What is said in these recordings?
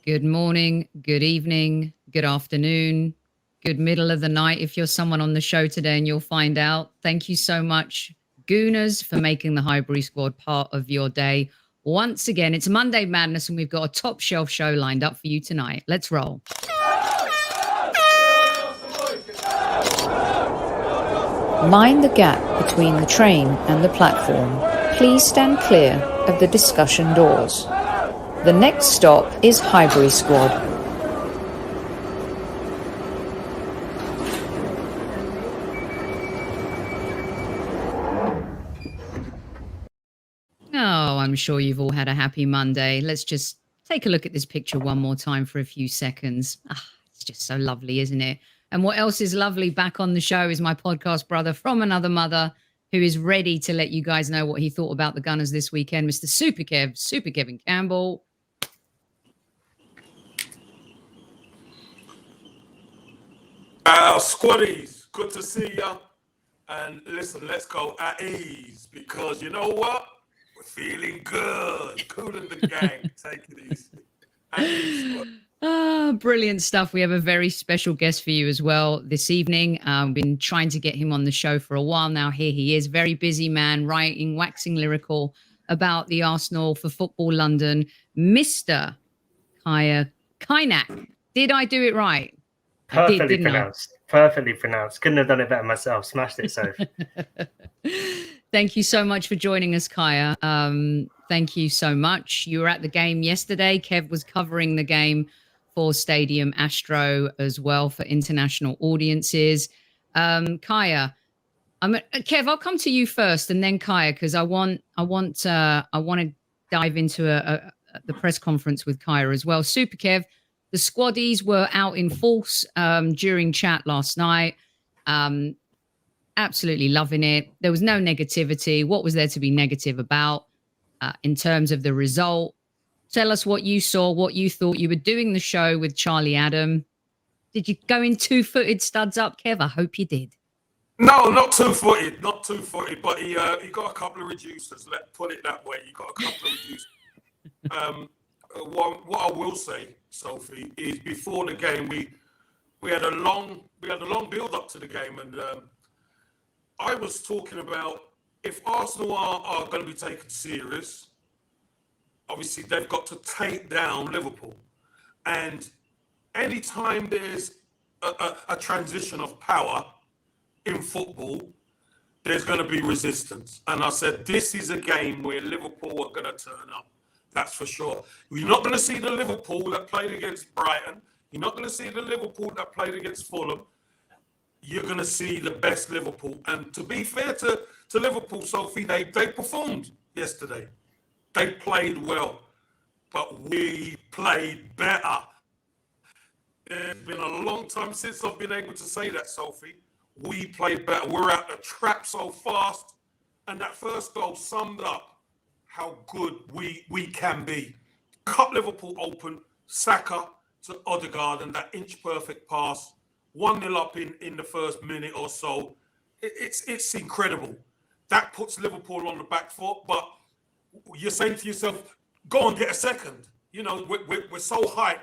Good morning, good evening, good afternoon, good middle of the night if you're someone on the show today, and you'll find out. Thank you so much, Gooners, for making the Highbury Squad part of your day. Once again, it's Monday Madness, and we've got a top shelf show lined up for you tonight. Let's roll. Mind the gap between the train and the platform. Please stand clear of the discussion doors. The next stop is Highbury Squad. Oh, I'm sure you've all had a happy Monday. Let's just take a look at this picture one more time for a few seconds. It's just so lovely, isn't it? And what else is lovely back on the show is my podcast brother from another mother, who is ready to let you guys know what he thought about the Gunners this weekend, Mr. Super Kevin Campbell. Squaddies, good to see ya. And listen, let's go at ease, because you know what? We're feeling good. Cooling the gang. Take it easy. At ease, squad. Brilliant stuff. We have a very special guest for you as well this evening. We've been trying to get him on the show for a while now. Here he is, very busy man, writing, waxing lyrical about the Arsenal for Football London, Mr. Kaynak. Did I do it right? Perfectly pronounced. Perfectly pronounced. Couldn't have done it better myself. Smashed it, Sophie. Thank you so much for joining us, Kaya. Thank you so much. You were at the game yesterday. Kev was covering the game for Stadium Astro as well for international audiences. Kaya, Kev, I'll come to you first, and then Kaya, because I want to dive into the press conference with Kaya as well. Super Kev. The squaddies were out in force during chat last night. Absolutely loving it. There was no negativity. What was there to be negative about in terms of the result? Tell us what you saw, what you thought. You were doing the show with Charlie Adam. Did you go in two-footed studs up, Kev? I hope you did. No, not two-footed, but he got a couple of reducers. Let's put it that way. He got a couple of reducers. What I will say, Sophie, is before the game we had a long build up to the game, and I was talking about if Arsenal are going to be taken serious, obviously they've got to take down Liverpool, and anytime there's a transition of power in football, there's going to be resistance. And I said this is a game where Liverpool are going to turn up. That's for sure. You're not going to see the Liverpool that played against Brighton. You're not going to see the Liverpool that played against Fulham. You're going to see the best Liverpool. And to be fair to Liverpool, Sophie, they performed yesterday. They played well, but we played better. It's been a long time since I've been able to say that, Sophie. We played better. We're out the trap so fast. And that first goal summed up how good we can be. Cut Liverpool open, Saka to Odegaard, and that inch-perfect pass, 1-0 up in the first minute or so. It's incredible. That puts Liverpool on the back foot, but you're saying to yourself, go and get a second. You know, we're so hyped.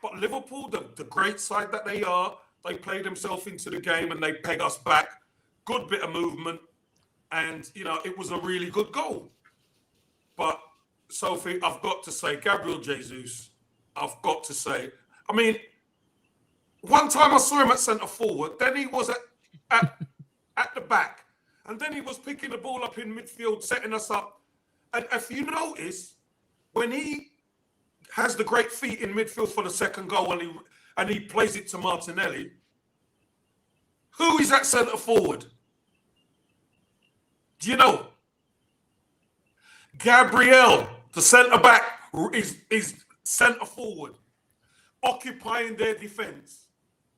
But Liverpool, the great side that they are, they play themselves into the game and they peg us back. Good bit of movement. And, you know, it was a really good goal. But, Sophie, I've got to say, Gabriel Jesus, I've got to say, I mean, one time I saw him at centre forward, then he was at the back, and then he was picking the ball up in midfield, setting us up. And if you notice, when he has the great feet in midfield for the second goal and he plays it to Martinelli, who is at centre forward? Do you know? Gabriel, the centre-back, is centre-forward, occupying their defence.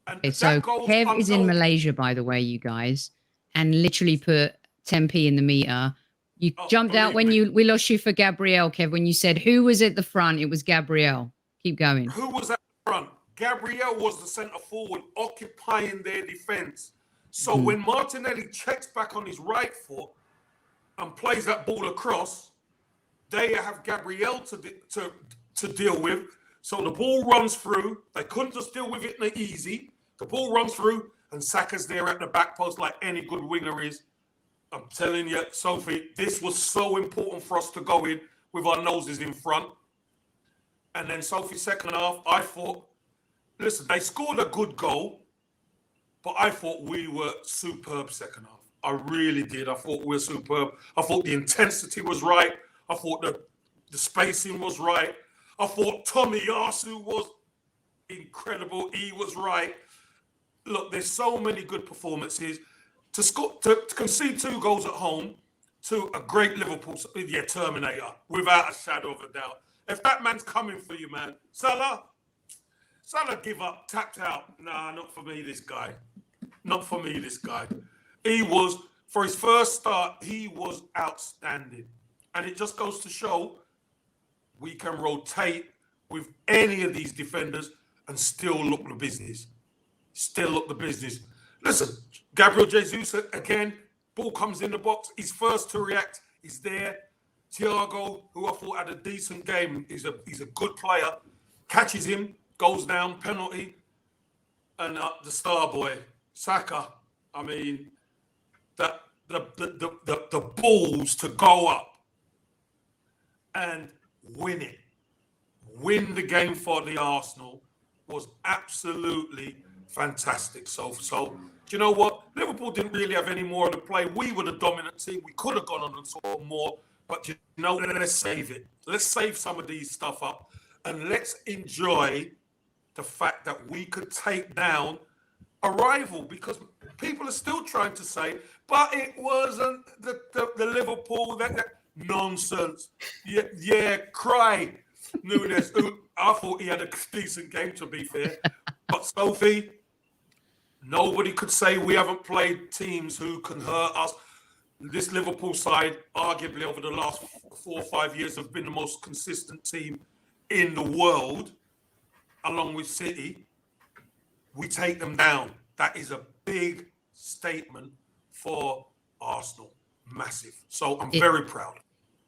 Okay, so Kev is in Malaysia, by the way, you guys, and literally put 10p in the meter. You jumped out when we lost you for Gabriel, Kev, when you said, who was at the front? It was Gabriel. Keep going. Who was at the front? Gabriel was the centre-forward, occupying their defence. So when Martinelli checks back on his right foot and plays that ball across, they have Gabriel to deal with. So the ball runs through. They couldn't just deal with it in the easy. The ball runs through, and Saka's there at the back post like any good winger is. I'm telling you, Sophie, this was so important for us to go in with our noses in front. And then Sophie, second half, I thought, listen, they scored a good goal, but I thought we were superb second half. I really did. I thought we were superb. I thought the intensity was right. I thought the spacing was right. I thought Tomiyasu was incredible. He was right. Look, there's so many good performances. To concede 2 goals at home to a great Liverpool, Terminator, without a shadow of a doubt. If that man's coming for you, man, Salah give up, tapped out. Nah, not for me, this guy. Not for me, this guy. He was, for his first start, he was outstanding. And it just goes to show we can rotate with any of these defenders and still look the business. Still look the business. Listen, Gabriel Jesus, again, ball comes in the box. He's first to react. He's there. Thiago, who I thought had a decent game, he's a good player. Catches him, goes down, penalty. And the star boy, Saka. I mean, the balls to go up and win it. Win the game for the Arsenal was absolutely fantastic. So do you know what? Liverpool didn't really have any more of the play. We were the dominant team. We could have gone on and scored more, but you know, let's save it. Let's save some of these stuff up, and let's enjoy the fact that we could take down a rival, because people are still trying to say, but it wasn't the Liverpool. That nonsense. Yeah, cry. Nunes. I thought he had a decent game, to be fair. But Sophie, nobody could say we haven't played teams who can hurt us. This Liverpool side, arguably over the last 4 or 5 years, have been the most consistent team in the world, along with City. We take them down. That is a big statement for Arsenal. Massive. So I'm very proud.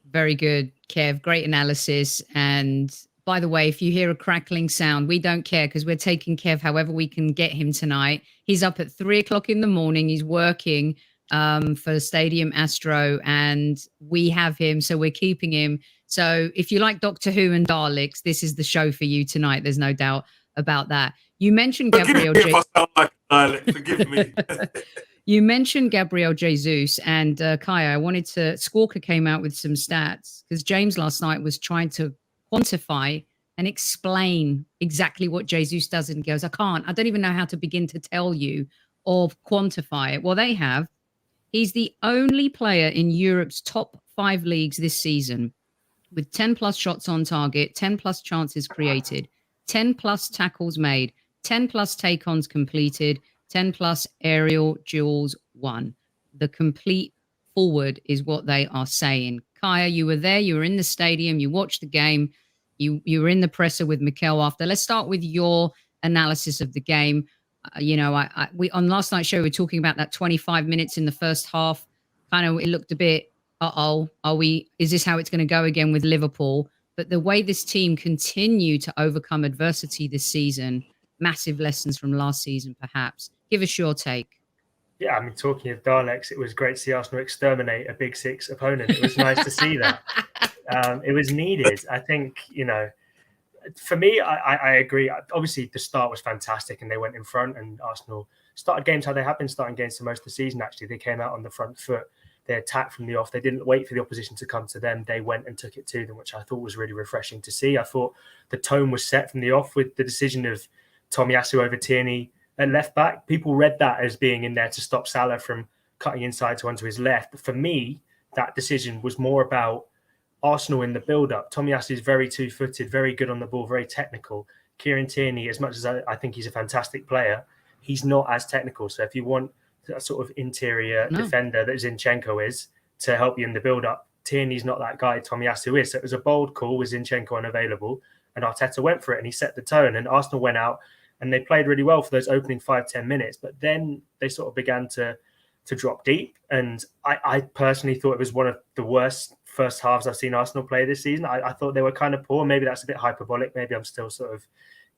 Very good, Kev. Great analysis. And by the way, if you hear a crackling sound, we don't care, because we're taking Kev however we can get him tonight. He's up at 3 o'clock in the morning. He's working for Stadium Astro, and we have him, so we're keeping him. So if you like Doctor Who and Daleks, this is the show for you tonight. There's no doubt about that. You mentioned Gabriel Jesus. If I sound like a Dalek, forgive me. You mentioned Gabriel Jesus, and Kaya, I wanted to, Squawker came out with some stats, because James last night was trying to quantify and explain exactly what Jesus does, and goes, I don't even know how to begin to tell you or quantify it. Well, they have. He's the only player in Europe's top 5 leagues this season with 10 plus shots on target, 10 plus chances created, 10 plus tackles made, 10 plus take-ons completed, 10 plus aerial duels won. The complete forward is what they are saying. Kaya, you were there. You were in the stadium. You watched the game. You were in the presser with Mikel after. Let's start with your analysis of the game. We on last night's show, we were talking about that 25 minutes in the first half. Kind of, it looked a bit, is this how it's going to go again with Liverpool? But the way this team continue to overcome adversity this season, massive lessons from last season, perhaps. Give us your take. Yeah, I mean, talking of Daleks, it was great to see Arsenal exterminate a Big Six opponent. It was nice to see that. It was needed. I think, for me, I agree. Obviously, the start was fantastic and they went in front, and Arsenal started games how they have been starting games for most of the season, actually. They came out on the front foot. They attacked from the off. They didn't wait for the opposition to come to them. They went and took it to them, which I thought was really refreshing to see. I thought the tone was set from the off with the decision of Tomiyasu over Tierney at left back. People read that as being in there to stop Salah from cutting inside to onto his left. But for me, that decision was more about Arsenal in the build-up. Tomiyasu is very two-footed, very good on the ball, very technical. Kieran Tierney, as much as I think he's a fantastic player, he's not as technical. So if you want a sort of interior defender that Zinchenko is to help you in the build-up, Tierney's not that guy, Tomiyasu is. So it was a bold call with Zinchenko unavailable, and Arteta went for it and he set the tone, and Arsenal went out and they played really well for those opening 5-10 minutes. But then they sort of began to to drop deep. And I personally thought it was one of the worst first halves I've seen Arsenal play this season. I thought they were kind of poor. Maybe that's a bit hyperbolic. Maybe I'm still sort of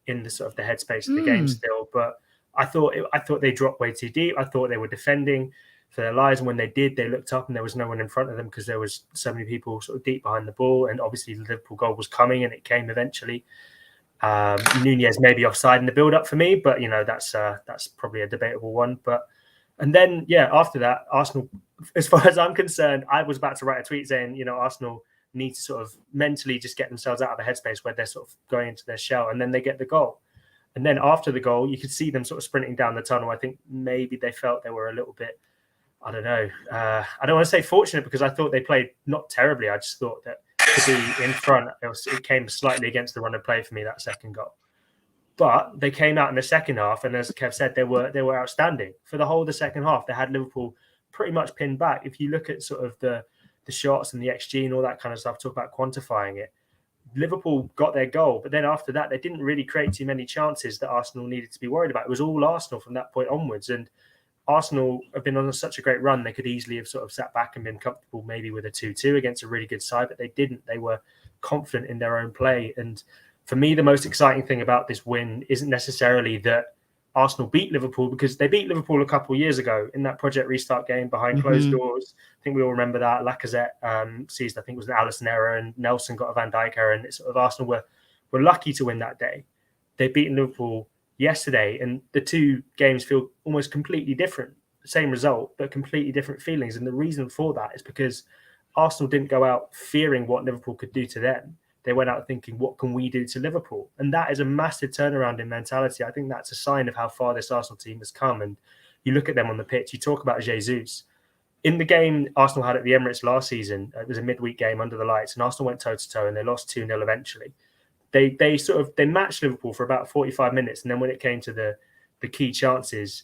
in the sort of the headspace of the game still. But I thought they dropped way too deep. I thought they were defending for their lives. And when they did, they looked up and there was no one in front of them because there was so many people sort of deep behind the ball. And obviously the Liverpool goal was coming and it came eventually. Nunez maybe offside in the build-up for me, but that's probably a debatable one. And then after that, Arsenal, as far as I'm concerned, I was about to write a tweet saying, Arsenal need to sort of mentally just get themselves out of a headspace where they're sort of going into their shell, and then they get the goal. And then after the goal, you could see them sort of sprinting down the tunnel. I think maybe they felt they were a little bit, I don't know. I don't want to say fortunate because I thought they played not terribly. I just thought that to be in front, it came slightly against the run of play for me, that second goal. But they came out in the second half, and as Kev said, they were outstanding for the whole of the second half. They had Liverpool pretty much pinned back. If you look at sort of the shots and the XG and all that kind of stuff, talk about quantifying it, Liverpool got their goal, but then after that, they didn't really create too many chances that Arsenal needed to be worried about. It was all Arsenal from that point onwards, and Arsenal have been on such a great run, they could easily have sort of sat back and been comfortable maybe with a 2-2 against a really good side, but they didn't. They were confident in their own play. And for me, the most exciting thing about this win isn't necessarily that Arsenal beat Liverpool, because they beat Liverpool a couple of years ago in that Project Restart game behind closed doors. I think we all remember that. Lacazette seized, I think it was an Alisson error, and Nelson got a Van Dijk error, and it's sort of Arsenal were lucky to win that day. They beat Liverpool yesterday, and the two games feel almost completely different. Same result, but completely different feelings. And the reason for that is because Arsenal didn't go out fearing what Liverpool could do to them. They went out thinking, what can we do to Liverpool? And that is a massive turnaround in mentality. I think that's a sign of how far this Arsenal team has come. And you look at them on the pitch, you talk about Jesus. In the game Arsenal had at the Emirates last season, it was a midweek game under the lights, and Arsenal went toe-to-toe and they lost 2-0 eventually. They matched Liverpool for about 45 minutes, and then when it came to the key chances,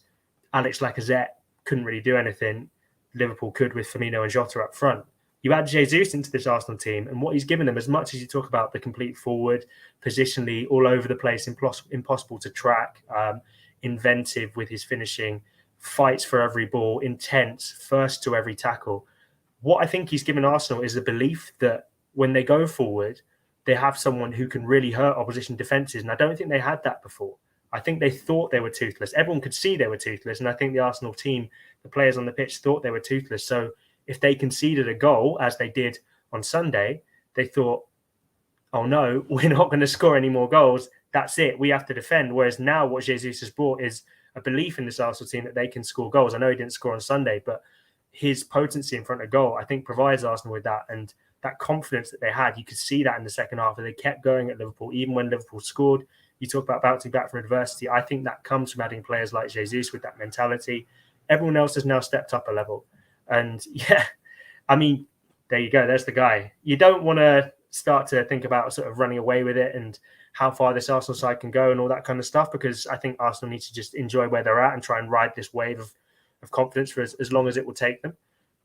Alex Lacazette couldn't really do anything. Liverpool could with Firmino and Jota up front. You add Jesus into this Arsenal team, and what he's given them, as much as you talk about the complete forward, positionally all over the place, impossible to track, inventive with his finishing, fights for every ball, intense, first to every tackle. What I think he's given Arsenal is the belief that when they go forward, they have someone who can really hurt opposition defences. And I don't think they had that before. I think they thought they were toothless. Everyone could see they were toothless. And I think the Arsenal team, the players on the pitch, thought they were toothless. So if they conceded a goal, as they did on Sunday, they thought, oh no, we're not going to score any more goals. That's it. We have to defend. Whereas now what Jesus has brought is a belief in this Arsenal team that they can score goals. I know he didn't score on Sunday, but his potency in front of goal, I think, provides Arsenal with that. And that confidence that they had, you could see that in the second half, and they kept going at Liverpool. Even when Liverpool scored, you talk about bouncing back from adversity. I think that comes from adding players like Jesus with that mentality. Everyone else has now stepped up a level. And yeah, I mean, there you go. There's the guy. You don't want to start to think about sort of running away with it and how far this Arsenal side can go and all that kind of stuff, because I think Arsenal needs to just enjoy where they're at and try and ride this wave of confidence for as long as it will take them.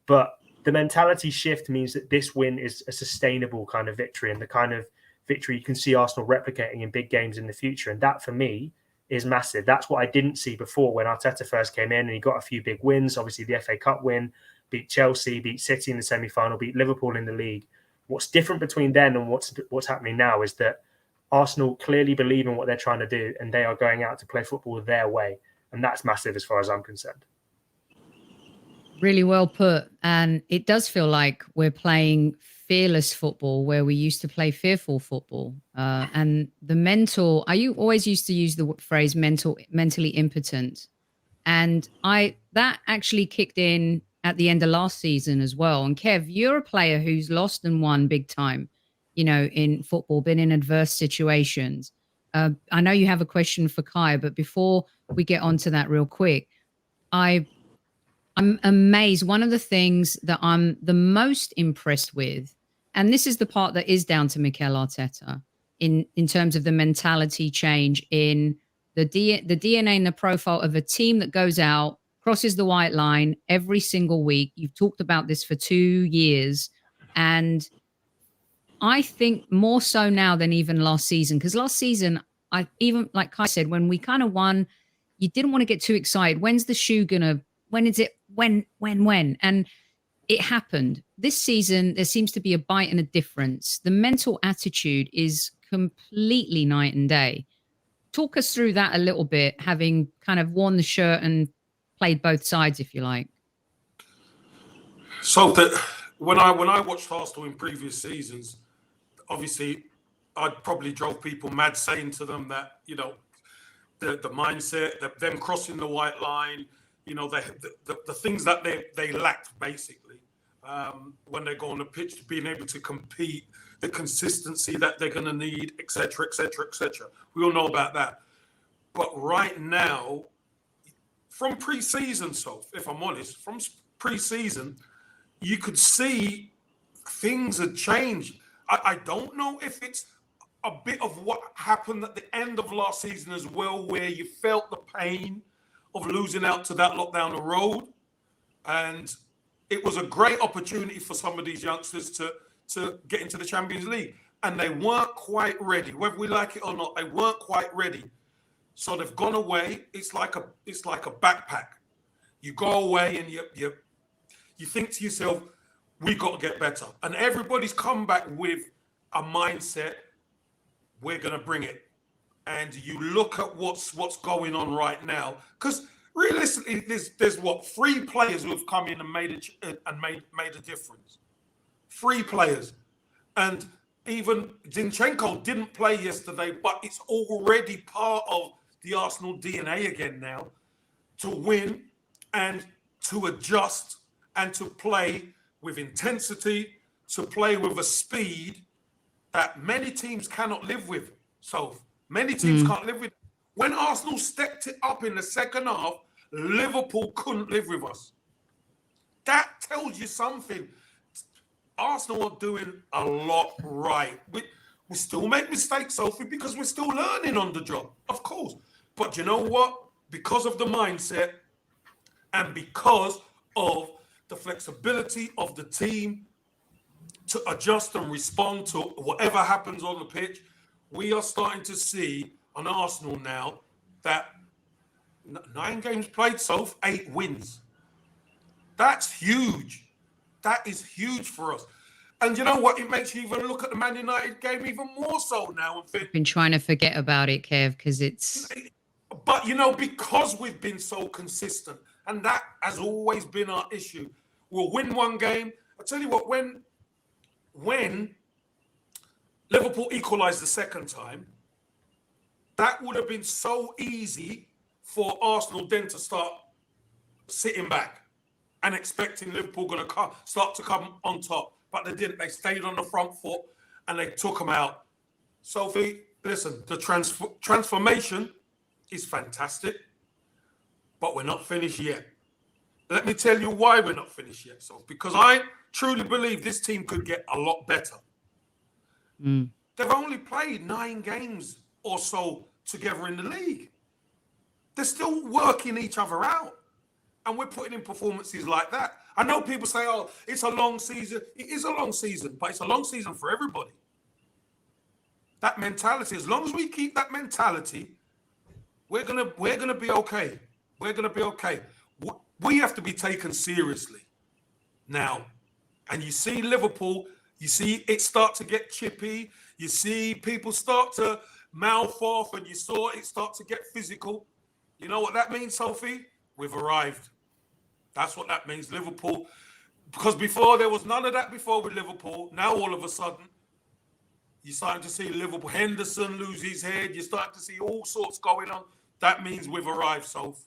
But the mentality shift means that this win is a sustainable kind of victory, and the kind of victory you can see Arsenal replicating in big games in the future. And that, for me, is massive. That's what I didn't see before when Arteta first came in, and he got a few big wins. Obviously, the FA Cup win, beat Chelsea, beat City in the semi-final, beat Liverpool in the league. What's different between then and what's happening now is that Arsenal clearly believe in what they're trying to do, and they are going out to play football their way. And that's massive as far as I'm concerned. Really well put. And it does feel like we're playing fearless football where we used to play fearful football. And the mental, I always used to use the phrase mentally impotent. And that actually kicked in at the end of last season as well. And Kev, you're a player who's lost and won big time, in football, been in adverse situations. I know you have a question for Kai, but before we get onto that real quick, I'm amazed. One of the things that I'm the most impressed with, and this is the part that is down to Mikel Arteta in terms of the mentality change in the DNA and the profile of a team that goes out, crosses the white line every single week. You've talked about this for 2 years. And I think more so now than even last season, because last season, like Kai said, when we kind of won, you didn't want to get too excited. When is it when? And it happened. This season, there seems to be a bite and a difference. The mental attitude is completely night and day. Talk us through that a little bit, having kind of worn the shirt and played both sides, if you like. So that when I watched Arsenal in previous seasons, obviously I'd probably drove people mad saying to them that, you know, the mindset, them crossing the white line, you know, the things that they lacked basically when they go on the pitch, being able to compete, the consistency that they're going to need, etc., etc., etc. We all know about that. But right now, from pre-season, so if I'm honest, from pre-season, you could see things had changed. I don't know if it's a bit of what happened at the end of last season as well, where you felt the pain of losing out to that lot down the road. And it was a great opportunity for some of these youngsters to get into the Champions League. And they weren't quite ready. Whether we like it or not, they weren't quite ready. So they've gone away. It's like a backpack. You go away and you think to yourself, we got to get better. And everybody's come back with a mindset, we're going to bring it. And you look at what's going on right now, because realistically, there's what, 3 players who have come in and made a difference. 3 players, and even Zinchenko didn't play yesterday, but it's already part of the Arsenal DNA again now to win and to adjust and to play with intensity, to play with a speed that many teams cannot live with. So many teams can't live with. When Arsenal stepped it up in the second half, Liverpool couldn't live with us. That tells you something. Arsenal are doing a lot right. We still make mistakes, Sophie, because we're still learning on the job, of course. But you know what? Because of the mindset and because of the flexibility of the team to adjust and respond to whatever happens on the pitch, we are starting to see on Arsenal now that 9 games played, so 8 wins. That's huge. That is huge for us. And you know what? It makes you even look at the Man United game even more so now. I've been trying to forget about it, Kev, because it's... But, you know, because we've been so consistent, and that has always been our issue. We'll win one game. I tell you what, when Liverpool equalised the second time, that would have been so easy for Arsenal then to start sitting back and expecting Liverpool going to start to come on top. But they didn't. They stayed on the front foot and they took them out. Sophie, listen, the transformation is fantastic, but we're not finished yet. Let me tell you why we're not finished yet, Sophie, because I truly believe this team could get a lot better. They've only played 9 games or so together in the league. They're still working each other out. And we're putting in performances like that. I know people say, oh, it's a long season. It is a long season, but it's a long season for everybody. That mentality, as long as we keep that mentality, we're gonna be okay. We're gonna be okay. We have to be taken seriously now. And you see Liverpool, you see it start to get chippy. You see people start to mouth off, and you saw it start to get physical. You know what that means, Sophie? We've arrived. That's what that means, Liverpool. Because before, there was none of that before with Liverpool. Now, all of a sudden, you're starting to see Liverpool. Henderson lose his head. You're starting to see all sorts going on. That means we've arrived, Soph.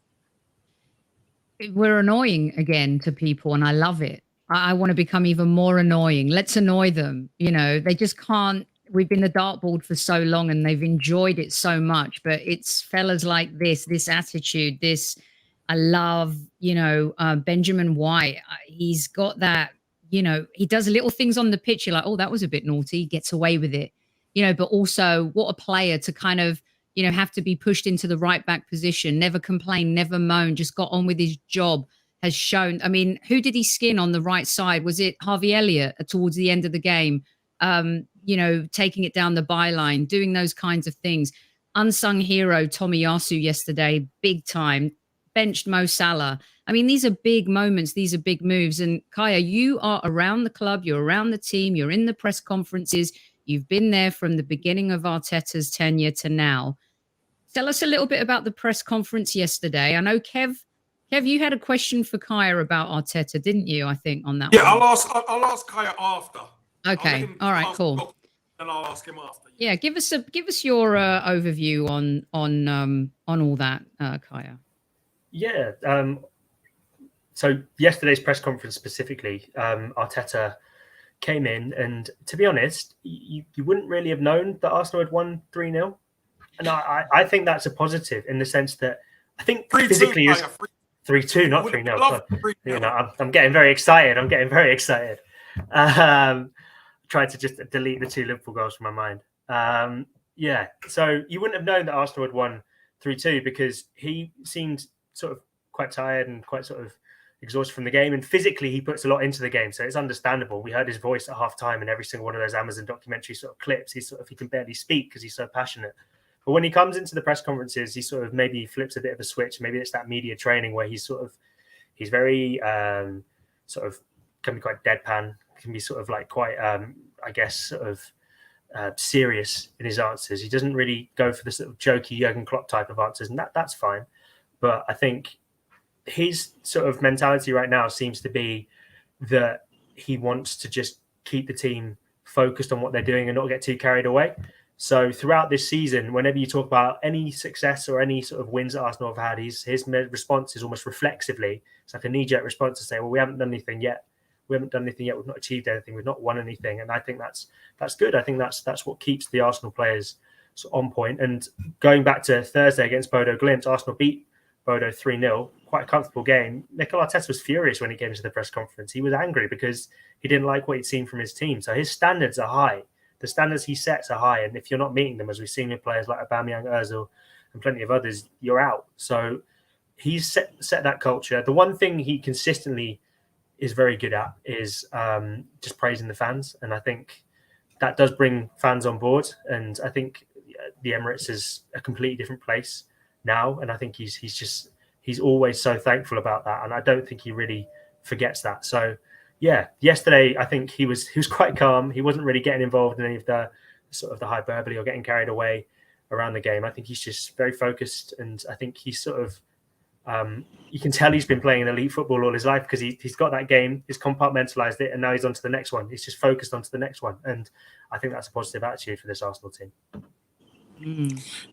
We're annoying again to people, and I love it. I want to become even more annoying. Let's annoy them. You know, they just can't. We've been the dartboard for so long, and they've enjoyed it so much. But it's fellas like this attitude, this... I love, you know, Benjamin White. He's got that, you know, he does little things on the pitch. You're like, oh, that was a bit naughty. He gets away with it, you know, but also what a player to kind of, you know, have to be pushed into the right back position, never complain, never moan, just got on with his job, has shown. I mean, who did he skin on the right side? Was it Harvey Elliott towards the end of the game? You know, taking it down the byline, doing those kinds of things. Unsung hero, Tomiyasu yesterday, big time. benched Mo Salah. I mean, these are big moments. These are big moves. And Kaya, you are around the club. You're around the team. You're in the press conferences. You've been there from the beginning of Arteta's tenure to now. Tell us a little bit about the press conference yesterday. I know, Kev, you had a question for Kaya about Arteta, didn't you? I think on that Yeah, one. I'll ask Kaya after. Okay. All right. Cool. And I'll ask him after. Yeah. Give us your overview on all that, Kaya. Yeah. So yesterday's press conference specifically, Arteta came in, and to be honest, you wouldn't really have known that Arsenal had won 3-0. And I think that's a positive in the sense that I think physically is 3-2, not 3-0. You know, I'm getting very excited. Tried to just delete the 2 Liverpool goals from my mind. Yeah, so you wouldn't have known that Arsenal had won 3-2 because he seemed sort of quite tired and quite sort of exhausted from the game, and physically he puts a lot into the game, so it's understandable. We heard his voice at half time in every single one of those Amazon documentary sort of clips. He can barely speak because he's so passionate. But when he comes into the press conferences, he sort of maybe flips a bit of a switch. Maybe it's that media training where he's very sort of can be quite deadpan, can be sort of like quite I guess sort of serious in his answers. He doesn't really go for the sort of jokey Jurgen Klopp type of answers, and that's fine. But I think his sort of mentality right now seems to be that he wants to just keep the team focused on what they're doing and not get too carried away. So throughout this season, whenever you talk about any success or any sort of wins that Arsenal have had, his response is almost reflexively. It's like a knee-jerk response to say, well, we haven't done anything yet. We've not achieved anything. We've not won anything. And I think that's good. I think that's what keeps the Arsenal players on point. And going back to Thursday against Bodo Glimt, Arsenal beat Bodo 3-0, quite a comfortable game. Mikel Arteta was furious when he came to the press conference. He was angry because he didn't like what he'd seen from his team. So his standards are high. The standards he sets are high, and if you're not meeting them, as we've seen with players like Aubameyang, Ozil, and plenty of others, you're out. So he's set that culture. The one thing he consistently is very good at is just praising the fans, and I think that does bring fans on board. And I think the Emirates is a completely different place now, and I think he's always so thankful about that, and I don't think he really forgets that. So. Yeah, yesterday I think he was quite calm. He wasn't really getting involved in any of the sort of the hyperbole or getting carried away around the game. I think he's just very focused, and I think he's sort of you can tell he's been playing elite football all his life because he's got that game, he's compartmentalized it, and now he's on to the next one. He's just focused onto the next one, and I think that's a positive attitude for this Arsenal team.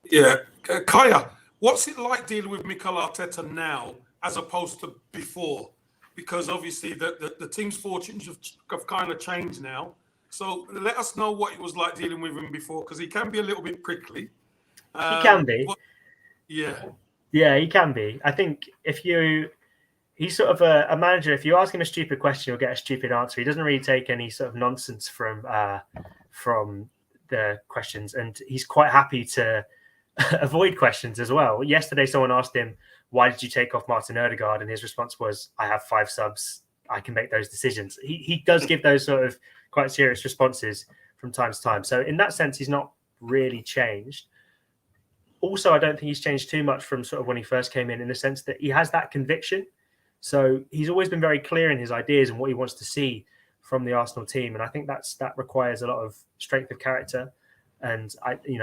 Yeah, Kaya, what's it like dealing with Mikel Arteta now as opposed to before? Because obviously the team's fortunes have kind of changed now. So let us know what it was like dealing with him before, because he can be a little bit prickly. He can be. Yeah, he can be. I think he's sort of a manager. If you ask him a stupid question, you'll get a stupid answer. He doesn't really take any sort of nonsense from the questions, and he's quite happy to avoid questions as well. Yesterday, someone asked him, why did you take off Martin Odegaard? And his response was, I have 5 subs. I can make those decisions. He does give those sort of quite serious responses from time to time. So in that sense, he's not really changed. Also, I don't think he's changed too much from sort of when he first came in the sense that he has that conviction. So he's always been very clear in his ideas and what he wants to see from the Arsenal team. And I think that requires a lot of strength of character. And I think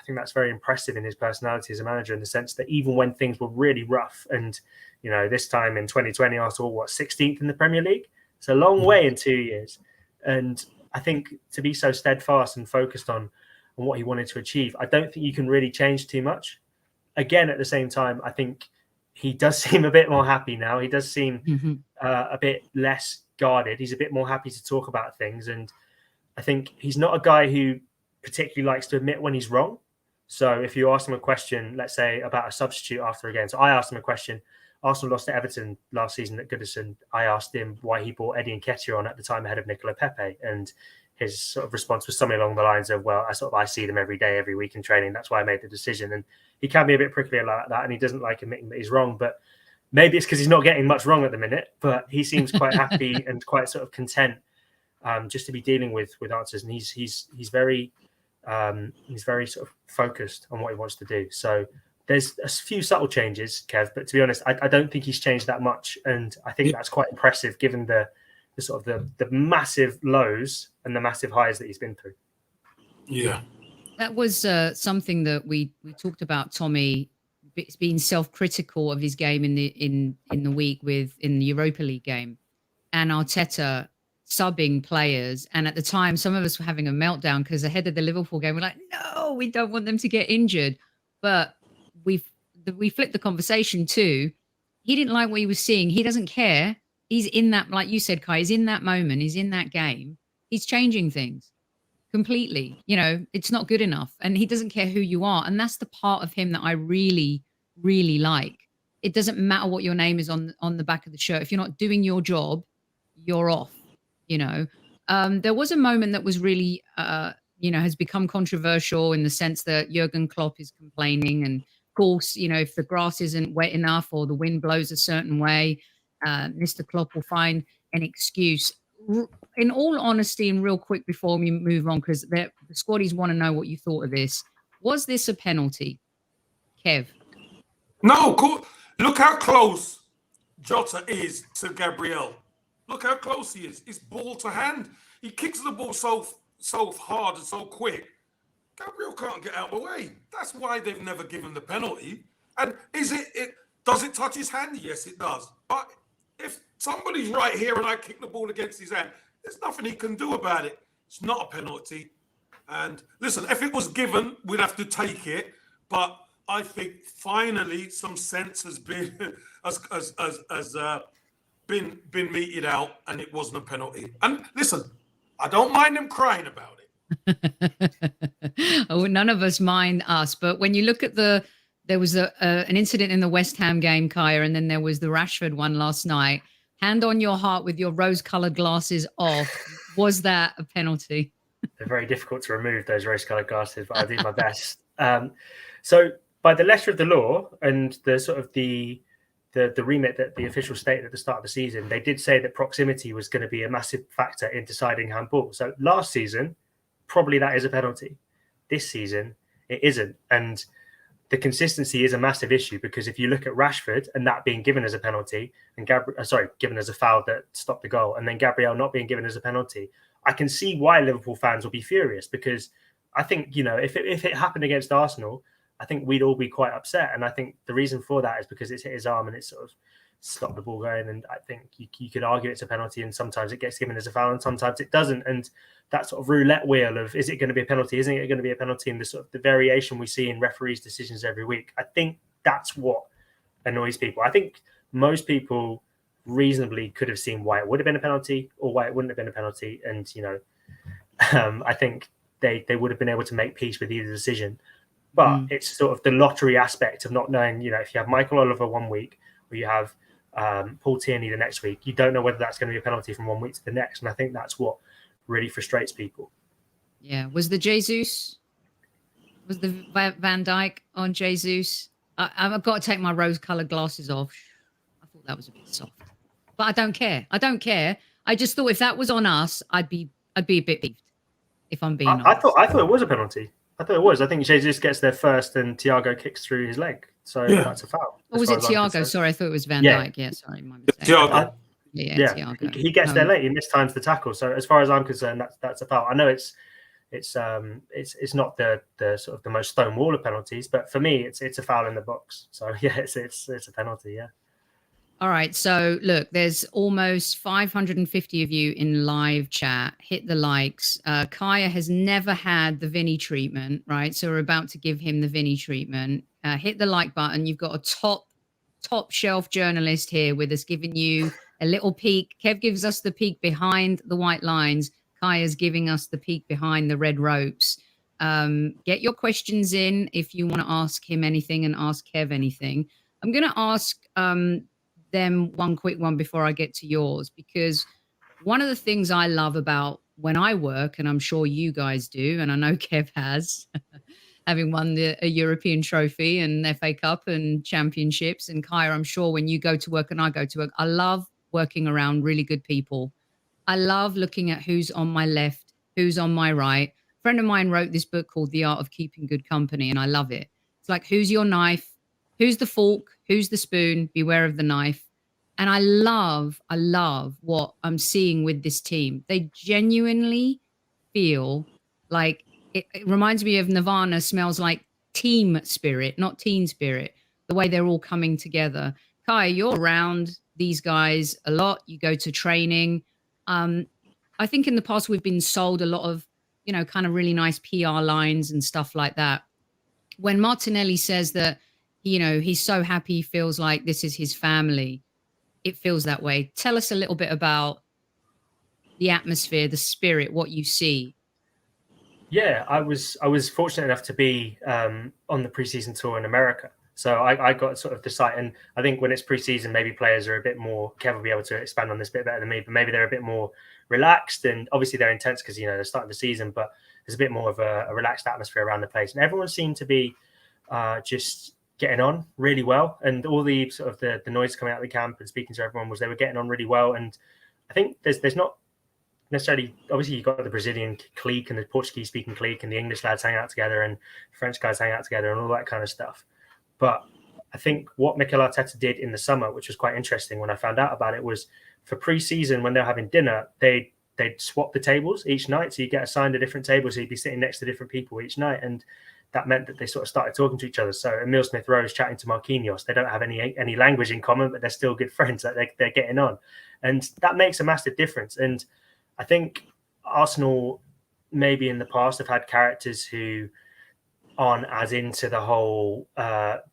that's very impressive in his personality as a manager, in the sense that even when things were really rough, and this time in 2020, Arsenal 16th in the Premier League. It's a long way in 2 years, and I think to be so steadfast and focused on what he wanted to achieve, I don't think you can really change too much. Again, at the same time, I think he does seem a bit more happy now. He does seem a bit less guarded. He's a bit more happy to talk about things, and I think he's not a guy who particularly likes to admit when he's wrong. So if you ask him a question, let's say about a substitute after a game. So I asked him a question. Arsenal lost to Everton last season at Goodison. I asked him why he brought Eddie Nketiah on at the time ahead of Nicola Pepe. And his sort of response was something along the lines of, well, I see them every day, every week in training. That's why I made the decision. And he can be a bit prickly like that, and he doesn't like admitting that he's wrong. But maybe it's because he's not getting much wrong at the minute. But he seems quite happy and quite sort of content just to be dealing with answers. And he's very sort of focused on what he wants to do. So there's a few subtle changes, Kev, but to be honest, I don't think he's changed that much, and I think that's quite impressive given the sort of the massive lows and the massive highs that he's been through. Yeah, that was something that we talked about. Tommy being self-critical of his game in the week in the Europa League game, and Arteta subbing players. And at the time, some of us were having a meltdown because ahead of the Liverpool game, we're like, no, we don't want them to get injured. But we flipped the conversation too. He didn't like what he was seeing. He doesn't care. He's in that, like you said, Kai, he's in that moment. He's in that game. He's changing things completely. You know, it's not good enough. And he doesn't care who you are. And that's the part of him that I really, really like. It doesn't matter what your name is on the back of the shirt. If you're not doing your job, you're off. You know, there was a moment that was really, has become controversial in the sense that Jurgen Klopp is complaining. And of course, you know, if the grass isn't wet enough or the wind blows a certain way, Mr. Klopp will find an excuse. In all honesty, and real quick before we move on, because the squaddies want to know what you thought of this. Was this a penalty, Kev? No, cool. Look how close Jota is to Gabriel. Look how close he is. It's ball to hand. He kicks the ball so hard and so quick. Gabriel can't get out of the way. That's why they've never given the penalty. And does it touch his hand? Yes, it does. But if somebody's right here and I kick the ball against his hand, there's nothing he can do about it. It's not a penalty. And listen, if it was given, we'd have to take it. But I think finally some sense has been been meted out, and it wasn't a penalty. And listen, I don't mind them crying about it. Oh, none of us mind us. But when you look at there was an incident in the West Ham game, Kaya, and then there was the Rashford one last night. Hand on your heart with your rose-coloured glasses off. Was that a penalty? They're very difficult to remove, those rose-coloured glasses, but I'll do my best. So by the letter of the law and the sort of the remit that the official stated at the start of the season, they did say that proximity was going to be a massive factor in deciding handball. So last season, probably that is a penalty. This season, it isn't. And the consistency is a massive issue, because if you look at Rashford and that being given as a penalty, and given as a foul that stopped the goal, and then Gabriel not being given as a penalty, I can see why Liverpool fans will be furious, because I think, you know, if it happened against Arsenal, I think we'd all be quite upset. And I think the reason for that is because it's hit his arm and it sort of stopped the ball going. And I think you could argue it's a penalty, and sometimes it gets given as a foul and sometimes it doesn't. And that sort of roulette wheel of, is it going to be a penalty? Isn't it going to be a penalty? And the sort of the variation we see in referees' decisions every week, I think that's what annoys people. I think most people reasonably could have seen why it would have been a penalty or why it wouldn't have been a penalty. And, you know, I think they would have been able to make peace with either decision. But it's sort of the lottery aspect of not knowing, you know, if you have Michael Oliver one week or you have Paul Tierney the next week, you don't know whether that's going to be a penalty from one week to the next. And I think that's what really frustrates people. Yeah. Was the Van Dijk on Jesus? I've got to take my rose-coloured glasses off. I thought that was a bit soft. But I don't care. I just thought if that was on us, I'd be a bit peeved, if I'm being honest. I thought it was a penalty. I thought it was. I think Jesus gets there first and Thiago kicks through his leg. So that's a foul. Or was it Thiago? Sorry, I thought it was Van Dijk. Yeah, sorry, my mistake. Thiago. Thiago. He gets there late. He mistimes the tackle. So as far as I'm concerned, that's a foul. I know it's not the sort of the most stone wall of penalties, but for me, it's a foul in the box. So yeah, it's a penalty. Yeah. All right. So look, there's almost 550 of you in live chat. Hit the likes. Kaya has never had the Vinny treatment, right? So we're about to give him the Vinny treatment. Hit the like button. You've got a top shelf journalist here with us, giving you a little peek. Kev gives us the peek behind the white lines. Kaya's giving us the peek behind the red ropes. Get your questions in if you want to ask him anything and ask Kev anything. I'm going to ask them one quick one before I get to yours, because one of the things I love about when I work, and I'm sure you guys do, and I know Kev has, having won a European trophy and FA Cup and championships, and Kaya, I'm sure when you go to work and I go to work, I love working around really good people. I love looking at who's on my left, who's on my right. A friend of mine wrote this book called The Art of Keeping Good Company, and I love it. It's like, who's your knife? who's the fork, who's the spoon, beware of the knife. And I love what I'm seeing with this team. They genuinely feel like it reminds me of Nirvana, smells like team spirit, not teen spirit, the way they're all coming together. Kai, you're around these guys a lot. You go to training. I think in the past we've been sold a lot of, kind of really nice PR lines and stuff like that. When Martinelli says that, he's so happy, he feels like this is his family, it feels that way. Tell us a little bit about the atmosphere, the spirit, what you see. Yeah, I was fortunate enough to be on the preseason tour in America. So I got sort of the site, and I think when it's preseason, maybe players are a bit more. Kev will be able to expand on this a bit better than me, but maybe they're a bit more relaxed, and obviously they're intense because they're starting the season. But there's a bit more of a relaxed atmosphere around the place, and everyone seemed to be just getting on really well. And all the sort of the noise coming out of the camp and speaking to everyone was they were getting on really well. And I think there's not necessarily, obviously you've got the Brazilian clique and the Portuguese speaking clique and the English lads hang out together and French guys hang out together and all that kind of stuff. But I think what Mikel Arteta did in the summer, which was quite interesting when I found out about it, was for pre-season when they're having dinner, they'd swap the tables each night. So you get assigned a different table. So you'd be sitting next to different people each night. And that meant that they sort of started talking to each other. So Emile Smith-Rowe chatting to Marquinhos. They don't have any language in common, but they're still good friends. Like they're getting on. And that makes a massive difference. And I think Arsenal maybe in the past have had characters who aren't as into the whole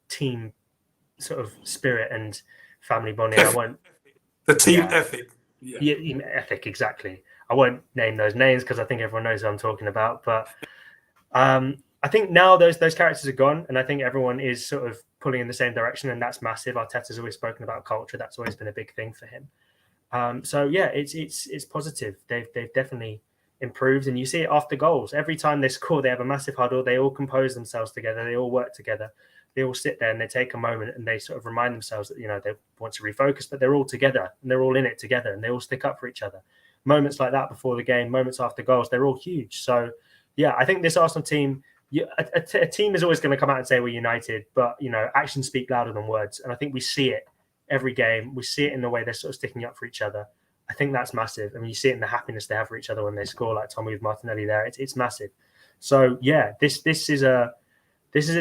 team sort of spirit and family bonding. The team ethic. Yeah, ethic, exactly. I won't name those names because I think everyone knows who I'm talking about. But I think now those characters are gone, and I think everyone is sort of pulling in the same direction, and that's massive. Arteta's always spoken about culture. That's always been a big thing for him. So yeah, it's positive. They've definitely improved, and you see it after goals. Every time they score, they have a massive huddle. They all compose themselves together. They all work together. They all sit there and they take a moment and they sort of remind themselves that they want to refocus, but they're all together and they're all in it together and they all stick up for each other. Moments like that before the game, moments after goals, they're all huge. So yeah, I think this Arsenal team, a team is always going to come out and say we're united, but actions speak louder than words, and I think we see it every game. We see it in the way they're sort of sticking up for each other. I think that's massive. I mean, you see it in the happiness they have for each other when they score, like Tommy with Martinelli there. It's massive. So yeah, this is a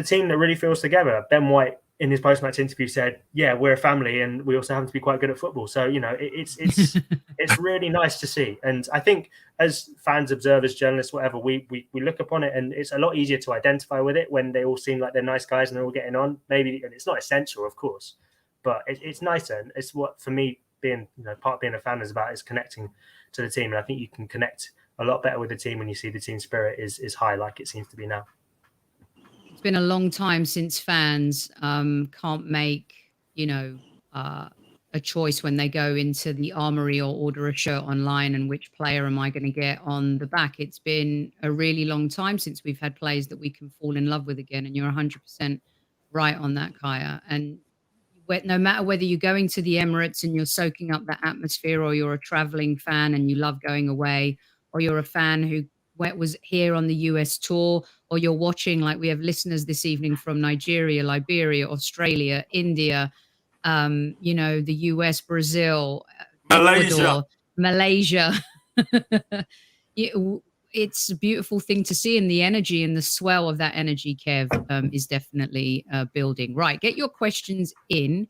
team that really feels together. Ben White in his post-match interview said, "Yeah, we're a family, and we also happen to be quite good at football." So it's really nice to see. And I think as fans, observers, journalists, whatever, we look upon it, and it's a lot easier to identify with it when they all seem like they're nice guys and they're all getting on. Maybe it's not essential, of course, but it's nicer. And it's what, for me, being part of being a fan is about, is connecting to the team. And I think you can connect a lot better with the team when you see the team spirit is high, like it seems to be now. It's been a long time since fans can't make a choice when they go into the armory or order a shirt online and which player am I going to get on the back. It's been a really long time since we've had players that we can fall in love with again, and you're 100% right on that, Kaya. And no matter whether you're going to the Emirates and you're soaking up that atmosphere, or you're a traveling fan and you love going away, or you're a fan who was here on the US tour, or you're watching, like we have listeners this evening from Nigeria, Liberia, Australia, India, the US, Brazil, Ecuador, Malaysia. It's a beautiful thing to see, and the energy and the swell of that energy, Kev, is definitely building. Right, get your questions in.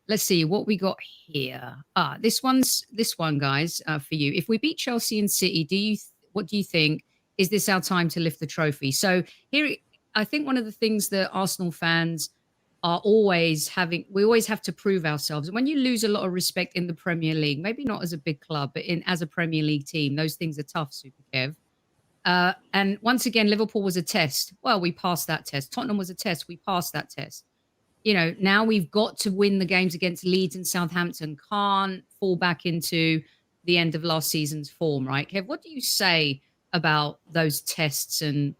Let's see what we got here. This one, guys, for you. If we beat Chelsea and City, what do you think? Is this our time to lift the trophy? So here, I think one of the things that Arsenal fans are always having, we always have to prove ourselves. And when you lose a lot of respect in the Premier League, maybe not as a big club, but as a Premier League team, those things are tough, Super Kev. And once again, Liverpool was a test. Well, we passed that test. Tottenham was a test. We passed that test. Now we've got to win the games against Leeds and Southampton. Can't fall back into the end of last season's form, right? Kev, what do you say about those tests and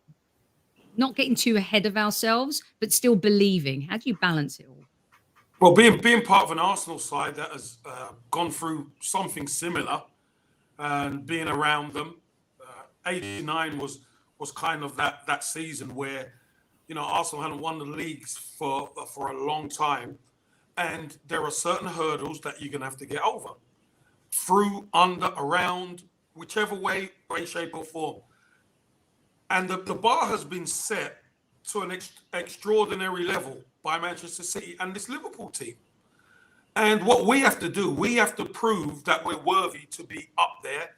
not getting too ahead of ourselves, but still believing? How do you balance it all? Well, being part of an Arsenal side that has gone through something similar, and being around them, 89 was kind of that season where, Arsenal hadn't won the leagues for a long time, and there are certain hurdles that you're going to have to get over, through, under, around, whichever way, shape, or form. And the bar has been set to an extraordinary level by Manchester City and this Liverpool team. And what we have to do, we have to prove that we're worthy to be up there.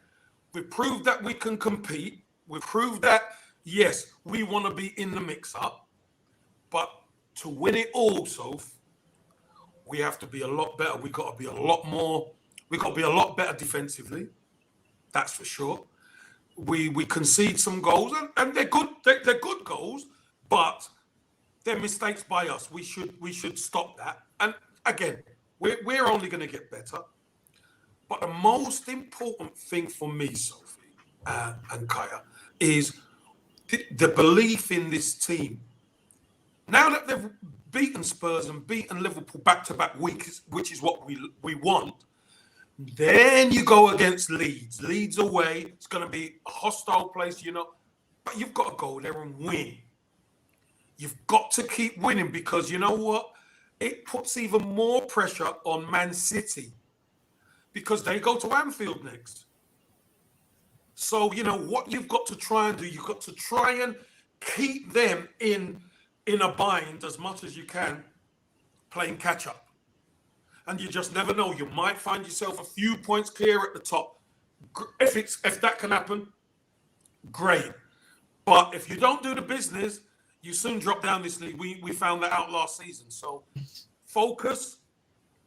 We proved that we can compete. We proved that, yes, we want to be in the mix-up. But to win it all, Soph, we have to be a lot better. We've got to be a lot more. We've got to be a lot better defensively. That's for sure. We concede some goals, and they're good. They're good goals, but they're mistakes by us. We should stop that. And again, we're only going to get better. But the most important thing for me, Sophie and Kaya, is the belief in this team. Now that they've beaten Spurs and beaten Liverpool back-to-back weeks, which is what we want, then you go against Leeds. Leeds away. It's going to be a hostile place, But you've got to go there and win. You've got to keep winning, because you know what? It puts even more pressure on Man City, because they go to Anfield next. So, what you've got to try and do, you've got to try and keep them in a bind as much as you can, playing catch-up. And you just never know. You might find yourself a few points clear at the top. If that can happen, great. But if you don't do the business, you soon drop down this league. We found that out last season. So focus,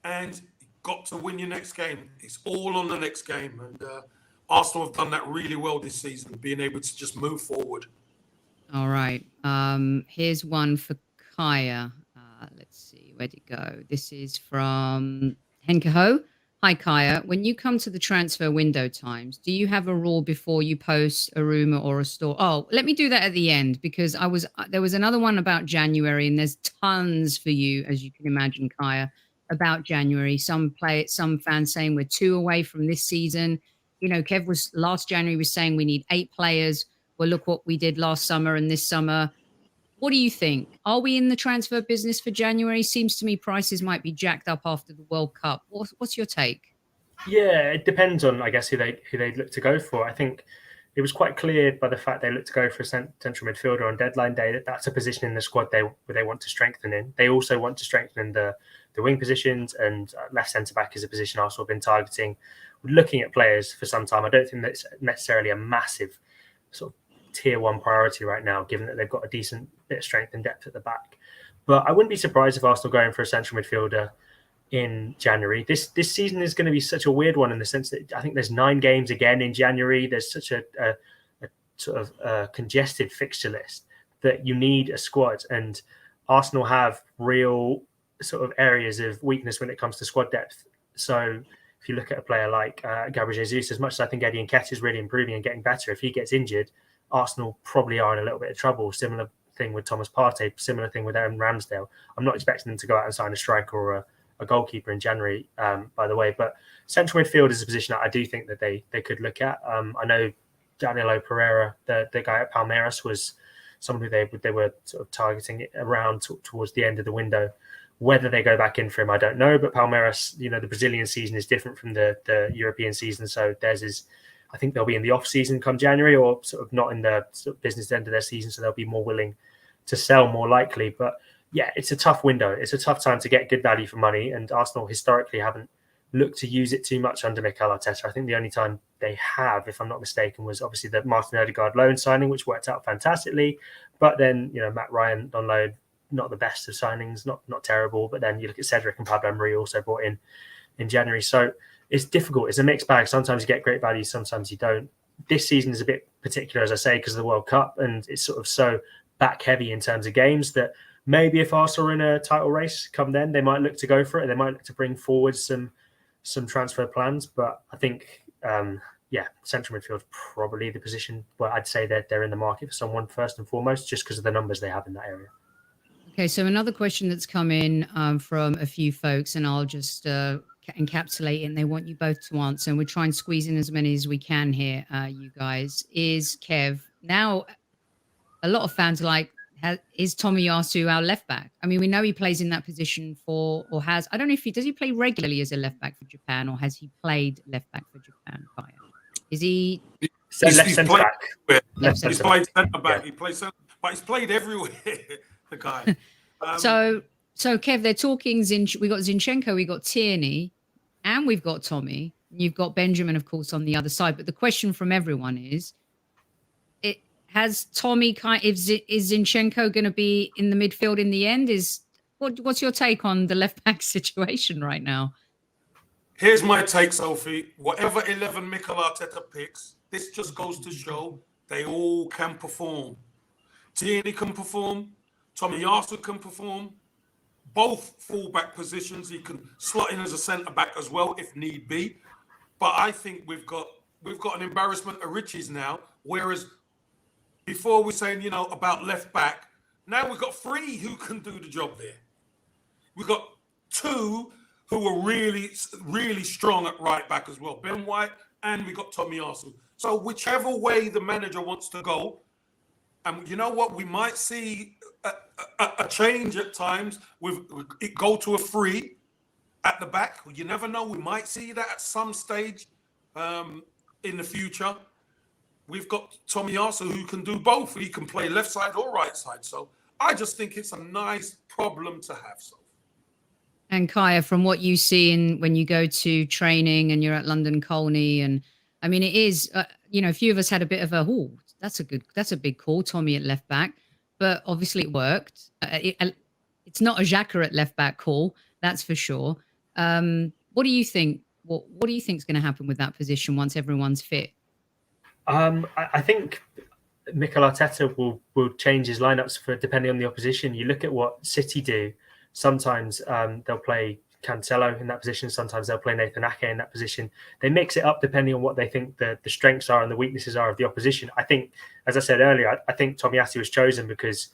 and you've got to win your next game. It's all on the next game. And Arsenal have done that really well this season, being able to just move forward. All right. Here's one for Kaya. Let's see, where'd it go? This is from Henkaho. Hi, Kaya. When you come to the transfer window times, do you have a rule before you post a rumor or a story? Oh, let me do that at the end, because there was another one about January, and there's tons for you, as you can imagine, Kaya, about January. Some fans saying we're 2 away from this season. Kev was last January was saying we need 8 players. Well, look what we did last summer and this summer. What do you think? Are we in the transfer business for January? Seems to me prices might be jacked up after the World Cup. What's your take? Yeah, it depends on, I guess, who they look to go for. I think it was quite clear by the fact they looked to go for a central midfielder on deadline day that that's a position in the squad they want to strengthen in. They also want to strengthen the wing positions, and left centre back is a position Arsenal have been targeting. We're looking at players for some time. I don't think that's necessarily a massive sort of tier 1 priority right now, given that they've got a decent bit of strength and depth at the back. But I wouldn't be surprised if Arsenal going for a central midfielder in January. This season is going to be such a weird one, in the sense that I think there's 9 games again in January. There's such a sort of congested fixture list that you need a squad, and Arsenal have real sort of areas of weakness when it comes to squad depth. So if you look at a player like Gabriel Jesus, as much as I think Eddie Nketiah is really improving and getting better, if he gets injured, Arsenal probably are in a little bit of trouble. Similar thing with Thomas Partey, similar thing with Aaron Ramsdale. I'm not expecting them to go out and sign a striker or a goalkeeper in January, by the way. But central midfield is a position that I do think that they could look at. I know Danilo Pereira, the guy at Palmeiras, was someone who they were sort of targeting around towards the end of the window. Whether they go back in for him, I don't know. But Palmeiras, the Brazilian season is different from the European season. So theirs is, I think they'll be in the off season come January, or sort of not in the sort of business end of their season. So they'll be more willing to sell, more likely. But yeah, it's a tough window. It's a tough time to get good value for money. And Arsenal historically haven't looked to use it too much under Mikel Arteta. I think the only time they have, if I'm not mistaken, was obviously the Martin Odegaard loan signing, which worked out fantastically. But then, Matt Ryan on loan, not the best of signings, not terrible. But then you look at Cedric and Pablo Mari also brought in January. So it's difficult. It's a mixed bag. Sometimes you get great value, sometimes you don't. This season is a bit particular, as I say, because of the World Cup, and it's sort of so back heavy in terms of games that maybe if Arsenal are in a title race come then, they might look to go for it. They might look to bring forward some transfer plans. But I think, central midfield probably the position where I'd say that they're in the market for someone first and foremost, just because of the numbers they have in that area. Okay, so another question that's come in from a few folks, and I'll just encapsulate it, and they want you both to answer, and we'll try and squeeze in as many as we can here, you guys, is Kev. Now, a lot of fans are like, is Tomiyasu our left back? I mean, we know he plays in that position or has. I don't know if does he play regularly as a left back for Japan, or has he played left back for Japan? Kaya? Is he? Left centre back. He's played centre back. He plays centre, but he's played everywhere. The guy. So Kev, they're talking. We got Zinchenko, we got Tierney, and we've got Tommy. You've got Benjamin, of course, on the other side. But the question from everyone is: has Tommy is Zinchenko going to be in the midfield in the end? What's your take on the left back situation right now? Here's my take, Sophie. Whatever 11 Mikel Arteta picks, this just goes to show they all can perform. Tierney can perform. Tomiyasu can perform. Both fullback positions, he can slot in as a centre back as well if need be. But I think we've got an embarrassment of riches now. Whereas before we're saying, about left back, now we've got 3 who can do the job there. We've got 2 who are really, really strong at right back as well. Ben White, and we got Tomiyasu. So whichever way the manager wants to go, and you know what, we might see a change at times with it go to a 3 at the back. You never know. We might see that at some stage in the future. We've got Tomiyasu who can do both. He can play left side or right side. So I just think it's a nice problem to have. So. And Kaya, from what you see when you go to training and you're at London Colney, and I mean, it is, a few of us had a bit of that's a big call, Tommy at left back, but obviously it worked. It's not a Xhaka at left back call, that's for sure. What do you think? What do you think is going to happen with that position once everyone's fit? I think Mikel Arteta will change his lineups depending on the opposition. You look at what City do. Sometimes they'll play Cancelo in that position. Sometimes they'll play Nathan Ake in that position. They mix it up depending on what they think the strengths are and the weaknesses are of the opposition. I think, as I said earlier, I think Tomiyasu was chosen because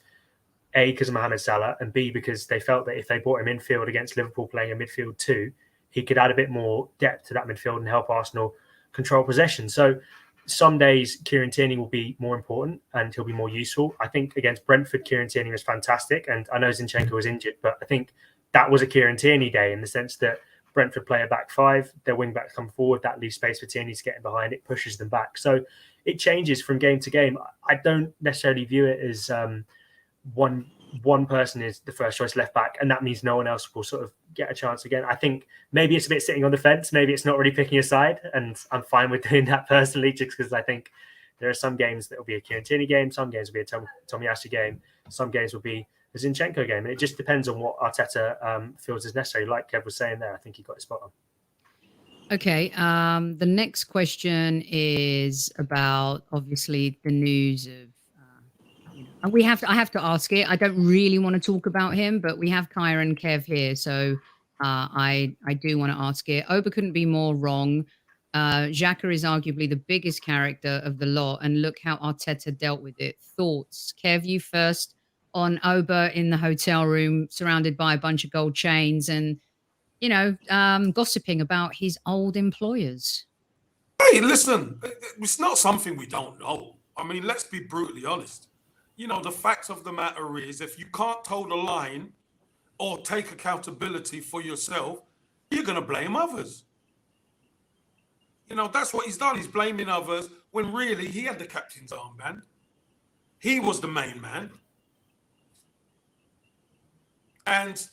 A, because of Mohamed Salah, and B, because they felt that if they brought him in field against Liverpool playing a midfield 2, he could add a bit more depth to that midfield and help Arsenal control possession. So some days Kieran Tierney will be more important and he'll be more useful. I think against Brentford, Kieran Tierney was fantastic. And I know Zinchenko was injured, but I think that was a Kieran Tierney day in the sense that Brentford play a back 5, their wing backs come forward, that leaves space for Tierney to get in behind, it pushes them back. So it changes from game to game. I don't necessarily view it as one person is the first choice left back, and that means no one else will sort of get a chance again. I think maybe it's a bit sitting on the fence. Maybe it's not really picking a side, and I'm fine with doing that personally, just because I think there are some games that will be a Kieran Tierney game, some games will be a Tomiyasu game, some games will be a Zinchenko game, and it just depends on what Arteta feels is necessary. Like Kev was saying there, I think he got it spot on. Okay, the next question is about obviously the news of. And I have to ask it. I don't really want to talk about him, but we have Kaya and Kev here, so I do want to ask it. Oba couldn't be more wrong. Xhaka is arguably the biggest character of the lot, and look how Arteta dealt with it. Thoughts? Kev, you first on Oba in the hotel room, surrounded by a bunch of gold chains and, gossiping about his old employers. Hey, listen, it's not something we don't know. I mean, let's be brutally honest. The fact of the matter is, if you can't toe the line or take accountability for yourself, you're going to blame others. That's what he's done. He's blaming others when really he had the captain's armband. He was the main man. And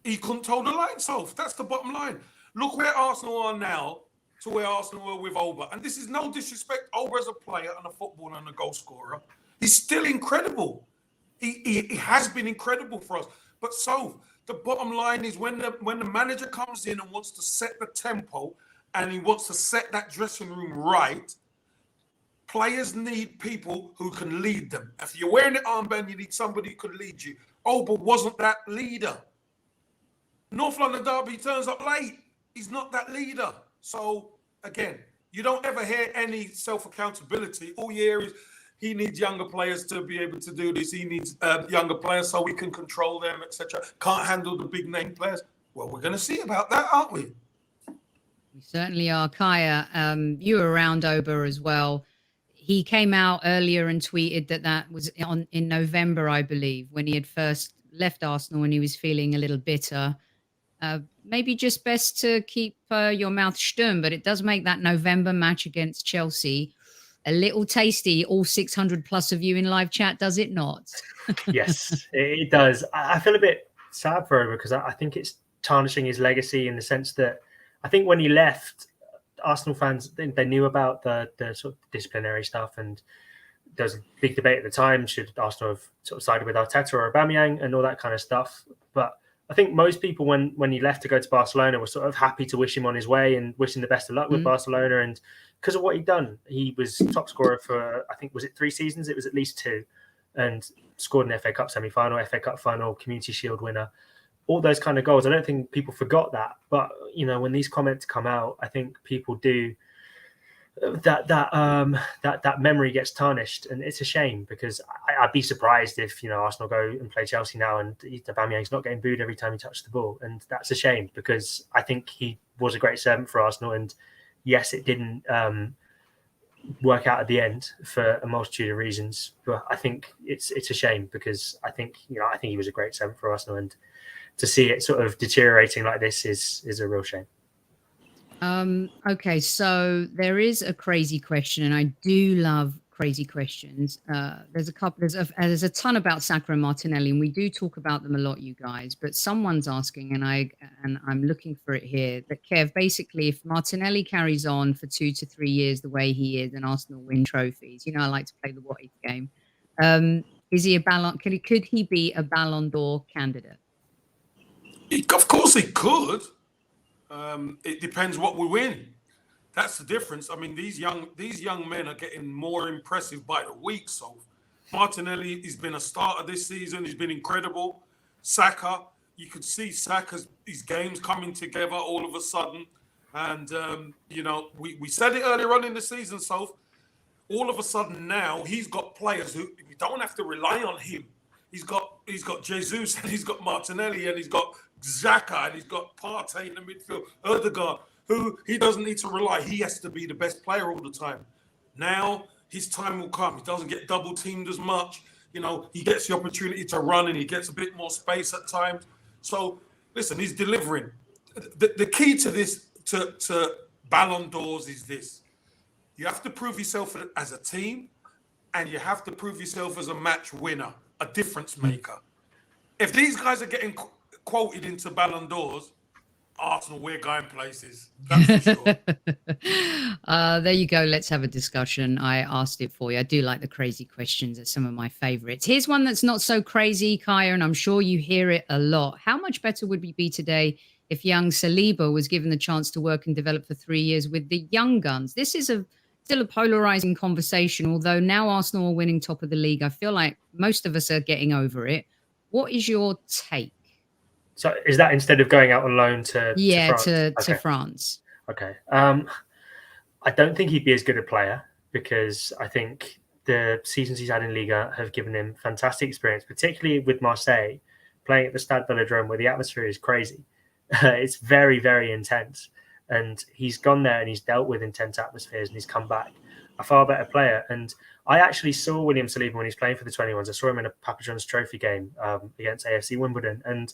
he couldn't toe the line, so that's the bottom line. Look where Arsenal are now to where Arsenal were with Oba. And this is no disrespect. Oba as a player and a footballer and a goal scorer. He's still incredible. He has been incredible for us. But so the bottom line is when the manager comes in and wants to set the tempo and he wants to set that dressing room right, players need people who can lead them. If you're wearing the armband, you need somebody who can lead you. Oba wasn't that leader. North London Derby turns up late. He's not that leader. So again, you don't ever hear any self-accountability. All you hear is he needs younger players to be able to do this. He needs younger players so we can control them, etc. Can't handle the big name players. Well, we're going to see about that, aren't we? We certainly are. Kaya, you were around Oba as well. he came out earlier and tweeted that was in November, I believe, when he had first left Arsenal, when he was feeling a little bitter. Maybe just best to keep your mouth stum, but it does make that November match against Chelsea a little tasty. All 600 plus of you in live chat, does it not? Yes, it does. I feel a bit sad for him because I think it's tarnishing his legacy in the sense that I think when he left, Arsenal fans, they knew about the sort of disciplinary stuff, and there was a big debate at the time, should Arsenal have sort of sided with Arteta or Aubameyang and all that kind of stuff. But I think most people, when he left to go to Barcelona, were sort of happy to wish him on his way and wish him the best of luck with Barcelona. And because of what he'd done, he was top scorer for, I think, was it 3 seasons? It was at least 2. And scored an FA Cup semi-final, FA Cup final, Community Shield winner. All those kind of goals. I don't think people forgot that. But, you know, when these comments come out, I think people do, that memory gets tarnished, and it's a shame because I'd be surprised if, you know, Arsenal go and play Chelsea now and Aubameyang's not getting booed every time he touched the ball, and that's a shame because I think he was a great servant for Arsenal, and yes, it didn't work out at the end for a multitude of reasons, but I think it's a shame because I think he was a great servant for Arsenal, and to see it sort of deteriorating like this is a real shame. Okay, so there is a crazy question, and I do love crazy questions. There's a ton about Saka and Martinelli, and we do talk about them a lot, you guys. But someone's asking, and I'm looking for it here, that Kev, basically, if Martinelli carries on for 2 to 3 years the way he is, and Arsenal win trophies, you know, I like to play the what if game. Is he a Ballon? Could he be a Ballon d'Or candidate? Of course, he could. It depends what we win. That's the difference. I mean, these young men are getting more impressive by the week. So Martinelli has been a starter this season. He's been incredible. Saka, you could see his games coming together all of a sudden. And, you know, we said it earlier on in the season, so all of a sudden now he's got players who we don't have to rely on him. He's got Jesus, and he's got Martinelli, and he's got Xhaka, and he's got Partey in the midfield, Ødegaard, who he doesn't need to rely. He has to be the best player all the time. Now his time will come. He doesn't get double teamed as much. You know, he gets the opportunity to run, and he gets a bit more space at times. So listen, he's delivering. The key to this, to Ballon d'Ors, is this: you have to prove yourself as a team, and you have to prove yourself as a match winner, a difference maker. If these guys are getting quoted into Ballon d'Ors, Arsenal, we're going places. That's for sure. There you go. Let's have a discussion. I asked it for you. I do like the crazy questions. They're some of my favorites. Here's one that's not so crazy, Kaya, and I'm sure you hear it a lot. How much better would we be today if young Saliba was given the chance to work and develop for 3 years with the young guns? This is still a polarizing conversation, although now Arsenal are winning top of the league. I feel like most of us are getting over it. What is your take? So is that instead of going out on loan to France? To France. Okay. I don't think he'd be as good a player because I think the seasons he's had in Liga have given him fantastic experience, particularly with Marseille, playing at the Stade Velodrome where the atmosphere is crazy. It's very, very intense. And he's gone there and he's dealt with intense atmospheres and he's come back a far better player. And I actually saw William Saliba when he's playing for the 21s. I saw him in a Papa John's Trophy game against AFC Wimbledon. And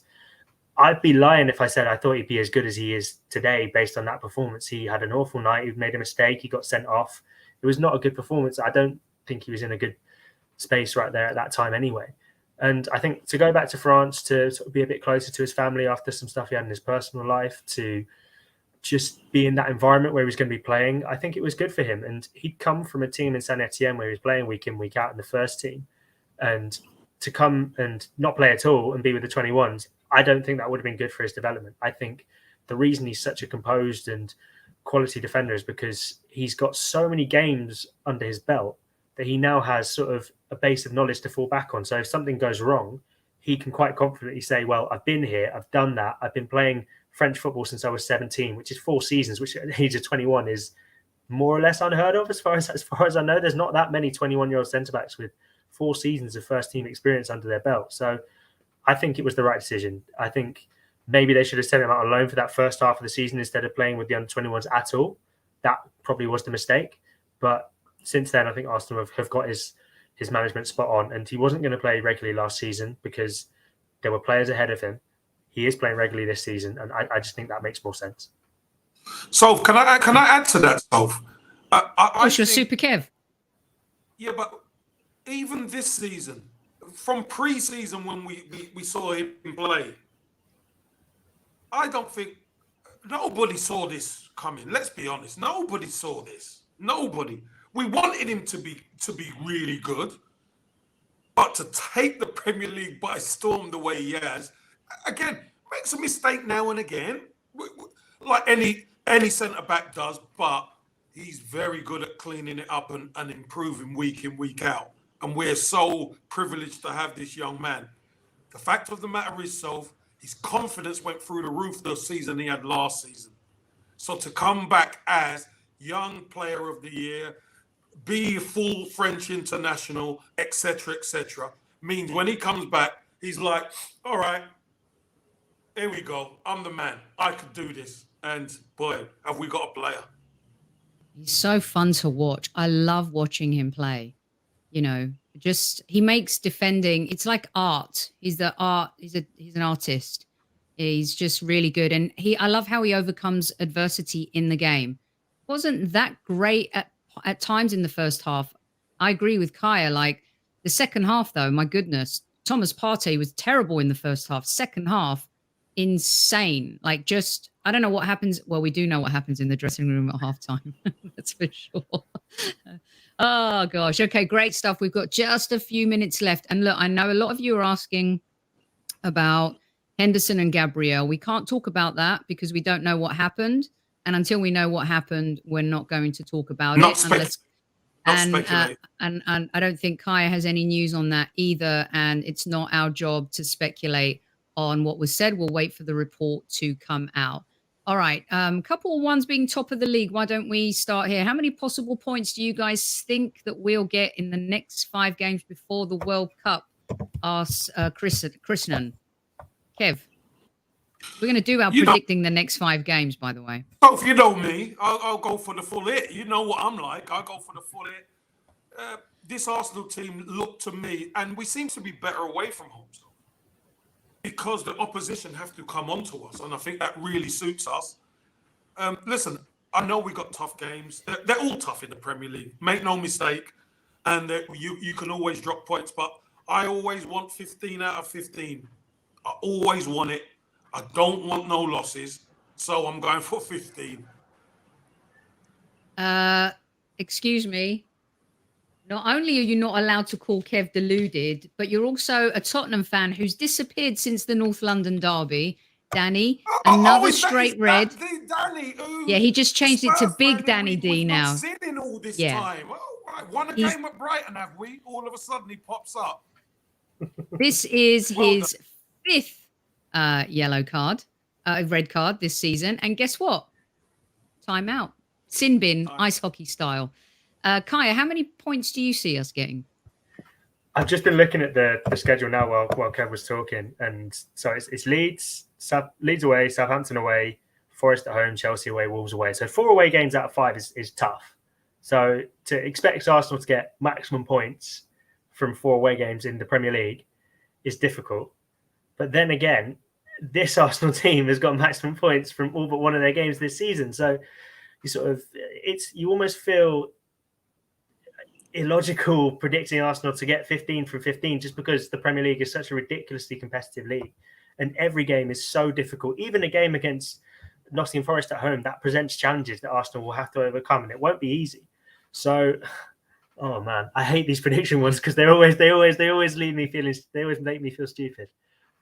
I'd be lying if I said I thought he'd be as good as he is today based on that performance. He had an awful night. He made a mistake. He got sent off. It was not a good performance. I don't think he was in a good space right there at that time anyway. And I think to go back to France, to sort of be a bit closer to his family after some stuff he had in his personal life, to just be in that environment where he was going to be playing, I think it was good for him. And he'd come from a team in Saint Etienne where he was playing week in, week out in the first team. And to come and not play at all and be with the 21s, I don't think that would have been good for his development. I think the reason he's such a composed and quality defender is because he's got so many games under his belt that he now has sort of a base of knowledge to fall back on. So if something goes wrong, he can quite confidently say, well, I've been here, I've done that, I've been playing French football since I was 17, which is 4 seasons, which at the age of 21 is more or less unheard of as far as I know. There's not that many 21-year-old centre-backs with 4 seasons of first-team experience under their belt. So I think it was the right decision. I think maybe they should have sent him out on loan for that first half of the season instead of playing with the under-21s at all. That probably was the mistake. But since then, I think Arsenal have got his management spot on, and he wasn't going to play regularly last season because there were players ahead of him. He is playing regularly this season, and I just think that makes more sense. So can I add to that, Soph? You're super Kev. Yeah, but even this season, from pre-season when we saw him play, I don't think nobody saw this coming. Let's be honest. Nobody saw this. Nobody. We wanted him to be really good, but to take the Premier League by storm the way he has, again, makes a mistake now and again, like any centre-back does, but he's very good at cleaning it up and improving week in, week out. And we're so privileged to have this young man. The fact of the matter is, Soph, his confidence went through the roof the season he had last season. So to come back as young player of the year, be a full French international, etc., means when he comes back, he's like, all right, here we go. I'm the man. I could do this. And boy, have we got a player. He's so fun to watch. I love watching him play. You know, just he makes defending. It's like art. He's an artist. He's just really good, and I love how he overcomes adversity in the game. Wasn't that great at times in the first half? I agree with Kaya. Like the second half, though, my goodness, Thomas Partey was terrible in the first half. Second half, insane. Like just I don't know what happens. Well, we do know what happens in the dressing room at halftime. That's for sure. Oh, gosh. Okay, great stuff. We've got just a few minutes left. And look, I know a lot of you are asking about Henderson and Gabriel. We can't talk about that because we don't know what happened. And until we know what happened, we're not going to talk about it. And I don't think Kaya has any news on that either. And it's not our job to speculate on what was said. We'll wait for the report to come out. All right. Couple of ones being top of the league. Why don't we start here? How many possible points do you guys think that we'll get in the next 5 games before the World Cup? Asks Krishnan. Kev, we're going to do our predicting the next 5 games, by the way. So if you know me, I'll go for the full hit. You know what I'm like. I'll go for the full hit. This Arsenal team looked to me, and we seem to be better away from home. Because the opposition have to come onto us, and I think that really suits us. Listen, I know we got tough games. They're all tough in the Premier League. Make no mistake. And you can always drop points, but I always want 15 out of 15. I always want it. I don't want no losses, so I'm going for 15. Excuse me. Not only are you not allowed to call Kev deluded, but you're also a Tottenham fan who's disappeared since the North London derby. Danny, another straight red. Danny, yeah, he just changed it to Big Danny D now. Sitting all this time. Oh, right. Won a game at Brighton, have we? All of a sudden, he pops up. This is his 5th yellow card, red card this season. And guess what? Time out. Sin bin, ice hockey style. Kaya, how many points do you see us getting? I've just been looking at the schedule now while Kev was talking, and so it's Leeds away, Southampton away, Forest at home, Chelsea away, Wolves away. So 4 away games out of 5 is tough. So to expect Arsenal to get maximum points from 4 away games in the Premier League is difficult. But then again, this Arsenal team has got maximum points from all but one of their games this season. So you almost feel illogical predicting Arsenal to get 15 from 15 just because the Premier League is such a ridiculously competitive league and every game is so difficult. Even a game against Nottingham Forest at home, that presents challenges that Arsenal will have to overcome, and it won't be easy. So, oh man, I hate these prediction ones because they always leave me feeling. They always make me feel stupid.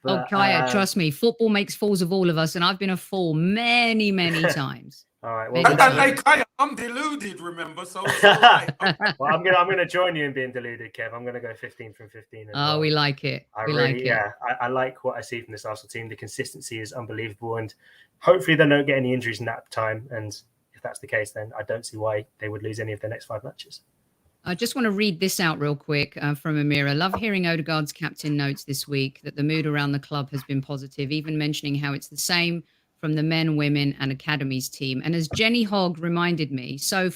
But, Kaya, trust me, football makes fools of all of us, and I've been a fool many, many times. All right. Well, Kaya, I'm deluded, remember? So it's all right. Well, I'm gonna join you in being deluded, Kev. I'm gonna go 15 from 15. Well. We like it. I like what I see from this Arsenal team. The consistency is unbelievable, and hopefully they don't get any injuries in that time. And if that's the case, then I don't see why they would lose any of their next 5 matches. I just want to read this out real quick from Amira. Love hearing Odegaard's captain notes this week that the mood around the club has been positive, even mentioning how it's the same from the men, women and academies team. And as Jenny Hogg reminded me, so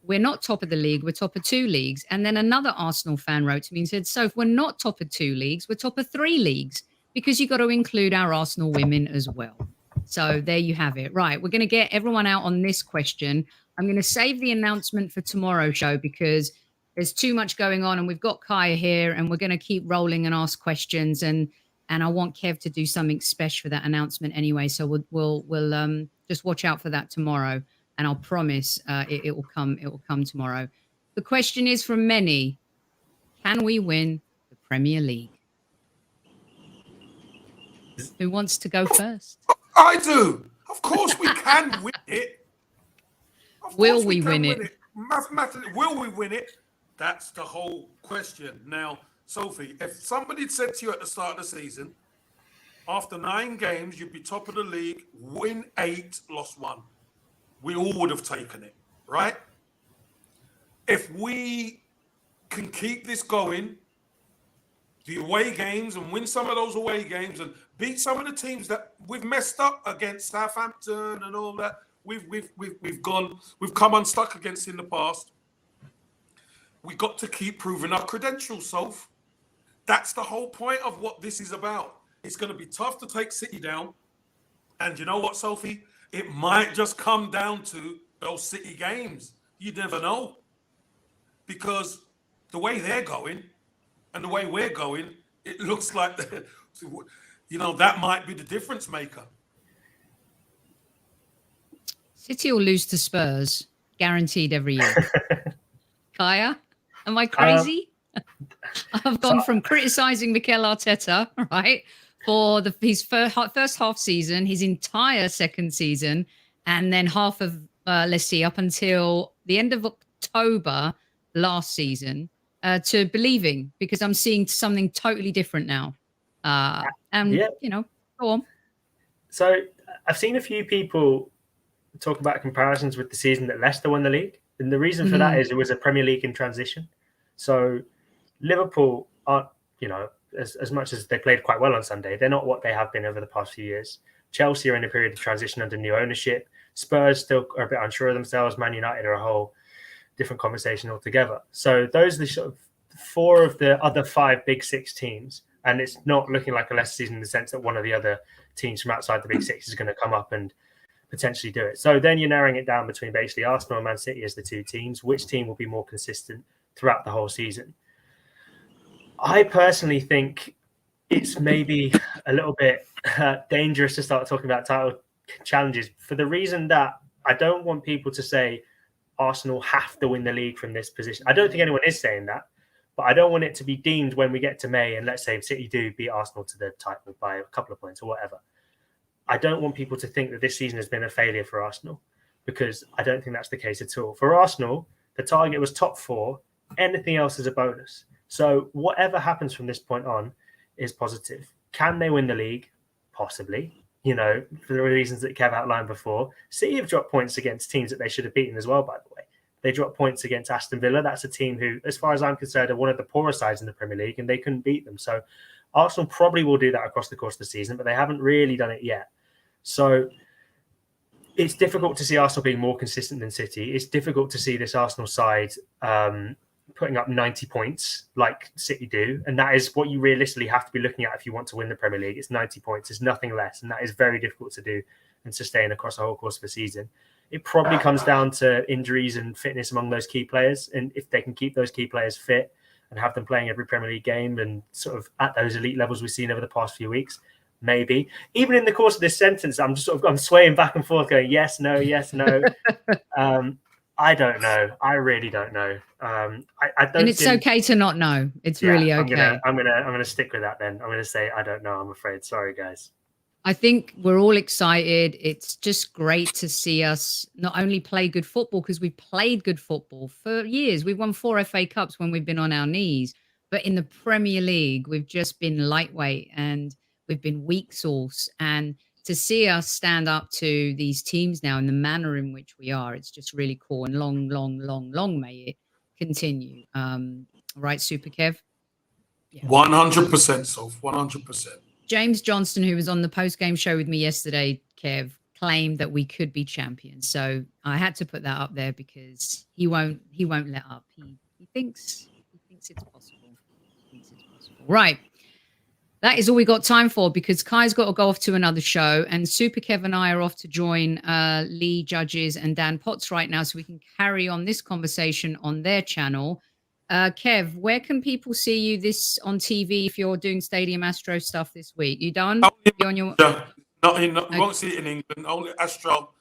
we're not top of the league, we're top of 2 leagues. And then another Arsenal fan wrote to me and said, so if we're not top of 2 leagues, we're top of 3 leagues, because you've got to include our Arsenal women as well. So there you have it. Right, we're going to get everyone out on this question. I'm going to save the announcement for tomorrow's show because there's too much going on, and we've got Kaya here, and we're going to keep rolling and ask questions. And I want Kev to do something special for that announcement anyway. So we'll just watch out for that tomorrow, and I'll promise it will come. It will come tomorrow. The question is from many: can we win the Premier League? Who wants to go first? I do. Of course we can win it. Will we win it? Mathematically, will we win it? That's the whole question. Now, Sophie, if somebody said to you at the start of the season, after 9 games, you'd be top of the league, win 8, lost 1, we all would have taken it, right? If we can keep this going, the away games, and win some of those away games and beat some of the teams that we've messed up against, Southampton and all that, we've come unstuck against in the past. We got to keep proving our credentials, Soph. That's the whole point of what this is about. It's going to be tough to take City down. And you know what, Sophie? It might just come down to those City games. You never know. Because the way they're going and the way we're going, it looks like, that might be the difference maker. City will lose to Spurs, guaranteed every year. Kaya, am I crazy? I've gone from criticising Mikel Arteta, right, for his first half season, his entire second season, and then half of, up until the end of October last season, to believing, because I'm seeing something totally different now. Go on. So I've seen a few people talk about comparisons with the season that Leicester won the league. And the reason for that is it was a Premier League in transition. So Liverpool aren't, as much as they played quite well on Sunday, they're not what they have been over the past few years. Chelsea are in a period of transition under new ownership. Spurs still are a bit unsure of themselves. Man United are a whole different conversation altogether. So those are the sort of 4 of the other 5 Big 6 teams. And it's not looking like a Leicester season in the sense that one of the other teams from outside the Big 6 is going to come up and potentially do it. So then you're narrowing it down between basically Arsenal and Man City as the 2 teams. Which team will be more consistent throughout the whole season? I personally think it's maybe a little bit dangerous to start talking about title challenges for the reason that I don't want people to say Arsenal have to win the league from this position. I don't think anyone is saying that, but I don't want it to be deemed when we get to May and let's say City do beat Arsenal to the title by a couple of points or whatever. I don't want people to think that this season has been a failure for Arsenal, because I don't think that's the case at all. For Arsenal, the target was top 4. Anything else is a bonus. So whatever happens from this point on is positive. Can they win the league? Possibly. For the reasons that Kev outlined before. City have dropped points against teams that they should have beaten as well, by the way. They dropped points against Aston Villa. That's a team who, as far as I'm concerned, are one of the poorer sides in the Premier League, and they couldn't beat them. So Arsenal probably will do that across the course of the season, but they haven't really done it yet. So it's difficult to see Arsenal being more consistent than City. It's difficult to see this Arsenal side putting up 90 points like City do. And that is what you realistically have to be looking at if you want to win the Premier League. It's 90 points. It's nothing less. And that is very difficult to do and sustain across the whole course of the season. It probably comes down to injuries and fitness among those key players. And if they can keep those key players fit and have them playing every Premier League game and sort of at those elite levels we've seen over the past few weeks, maybe. Even in the course of this sentence, I'm swaying back and forth going, yes, no, yes, no. I don't know. I really don't know. I don't. And it's okay to not know. It's really okay. I'm gonna stick with that then. I'm gonna say I don't know. I'm afraid. Sorry, guys. I think we're all excited. It's just great to see us not only play good football, because we played good football for years. We've won 4 FA Cups when we've been on our knees, but in the Premier League, we've just been lightweight and we've been weak sauce. And to see us stand up to these teams now in the manner in which we are, it's just really cool. And long may it continue. Right, Super Kev? Yeah. 100%, Soph, 100%. James Johnston, who was on the post-game show with me yesterday, Kev, claim that we could be champions. So I had to put that up there because he won't let up. He thinks it's possible. Right. That is all we got time for because Kai's got to go off to another show and Super Kev and I are off to join Lee Judges and Dan Potts right now so we can carry on this conversation on their channel. Kev, where can people see you this on TV if you're doing Stadium Astro stuff this week? You done? You on your... You won't see it in England. Only Astro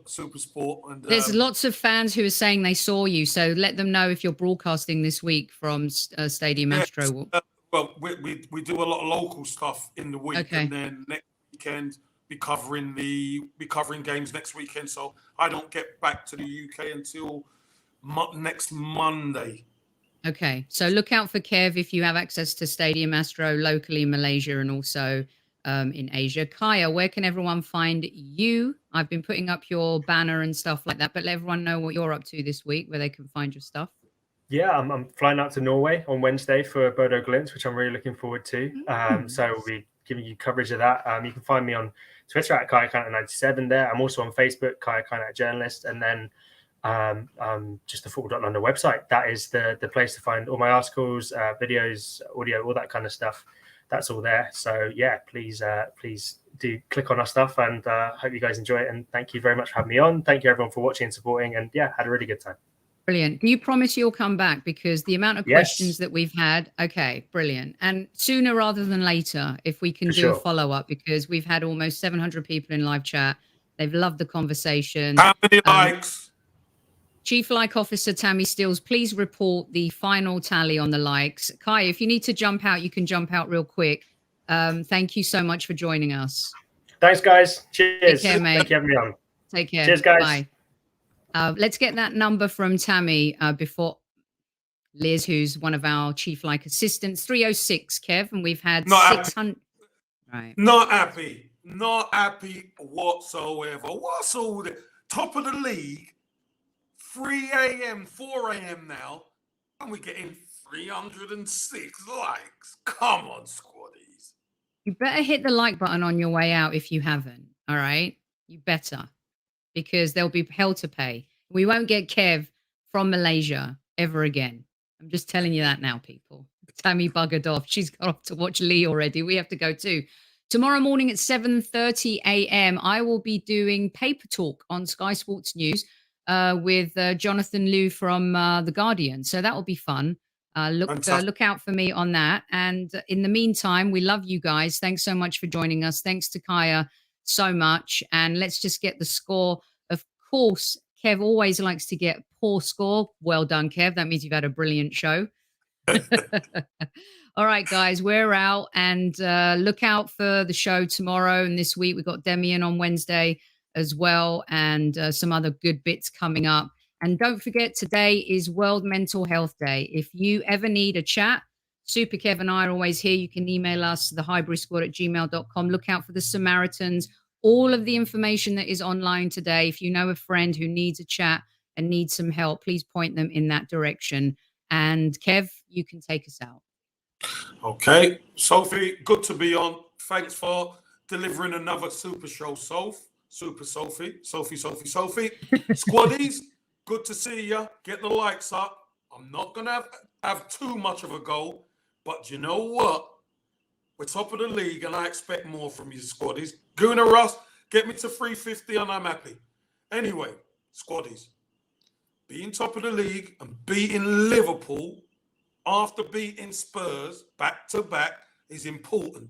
Super Sport. And there's lots of fans who are saying they saw you, so let them know if you're broadcasting this week from Stadium Astro. Well, we do a lot of local stuff in the week, and then next weekend be covering games next weekend. So I don't get back to the UK until next Monday. Okay, so look out for Kev if you have access to Stadium Astro locally in Malaysia and also in Asia. Kaya, where can everyone find you? I've been putting up your banner and stuff like that, but let everyone know what you're up to this week, where they can find your stuff. Yeah, I'm flying out to Norway on Wednesday for Bodo Glimt, which I'm really looking forward to. So we'll be giving you coverage of that. You can find me on Twitter at Kaynak97 there. I'm also on Facebook, Kaynak Journalist, and then just the Football.London website. That is the place to find all my articles, videos, audio, all that kind of stuff. That's all there. So yeah, please do click on our stuff, and hope you guys enjoy it. And thank you very much for having me on. Thank you everyone for watching and supporting. And yeah, had a really good time. Brilliant. Do you promise you'll come back? Because the amount of questions that we've had. Okay, brilliant. And sooner rather than later, if we can do a follow-up, because we've had almost 700 people in live chat. They've loved the conversation. How many likes? Chief Like Officer Tammy Steels, please report the final tally on the likes. Kai, if you need to jump out, you can jump out real quick. Thank you so much for joining us. Thanks, guys. Cheers. Take care, mate. Thank you, everyone. Take care. Cheers, guys. Bye. Let's get that number from Tammy before Liz, who's one of our Chief Like assistants. 306, Kev, and we've had 600. Right. Not happy whatsoever. What's all the top of the league? 3 a.m., 4 a.m. now, and we're getting 306 likes. Come on, squaddies. You better hit the like button on your way out if you haven't. All right, you better. Because there'll be hell to pay. We won't get Kev from Malaysia ever again. I'm just telling you that now, people. Tammy buggered off. She's got off to watch Lee already. We have to go too. Tomorrow morning at 7:30 a.m., I will be doing Paper Talk on Sky Sports News with Jonathan Liu from The Guardian. So that will be fun. Look out for me on that. And in the meantime, we love you guys. Thanks so much for joining us. Thanks to Kaya so much, and let's just get the score. Of course, Kev always likes to get poor score. Well done, Kev. That means you've had a brilliant show. All right, guys, we're out, and look out for the show tomorrow and this week. We've got Demian on Wednesday as well, and some other good bits coming up. And don't forget, today is World Mental Health Day. If you ever need a chat, Super Kev and I are always here. You can email us, thehigburysquad@gmail.com. Look out for the Samaritans. All of the information that is online today. If you know a friend who needs a chat and needs some help, please point them in that direction. And Kev, you can take us out. Okay. Sophie, good to be on. Thanks for delivering another super show, Sophie. Squaddies, good to see you. Get the likes up. I'm not going to have too much of a goal. But you know what? We're top of the league, and I expect more from you, squaddies. Gooner Russ, get me to 350, and I'm happy. Anyway, squaddies, being top of the league and beating Liverpool after beating Spurs back-to-back is important.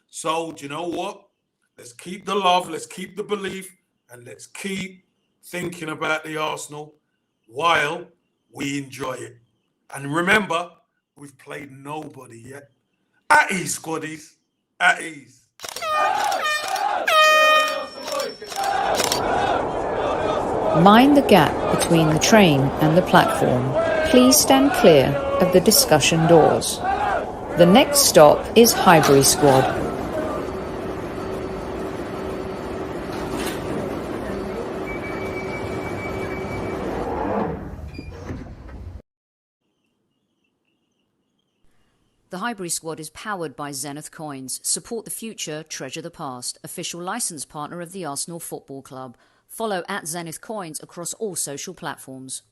So, do you know what? Let's keep the love, let's keep the belief, and let's keep thinking about the Arsenal while we enjoy it. And remember, we've played nobody yet. At ease, squaddies. At ease. Mind the gap between the train and the platform. Please stand clear of the discussion doors. The next stop is Highbury Squad. The Highbury Squad is powered by ZENITH Coins. Support the future, treasure the past. Official licence partner of the Arsenal Football Club. Follow @ZENITH Coins across all social platforms.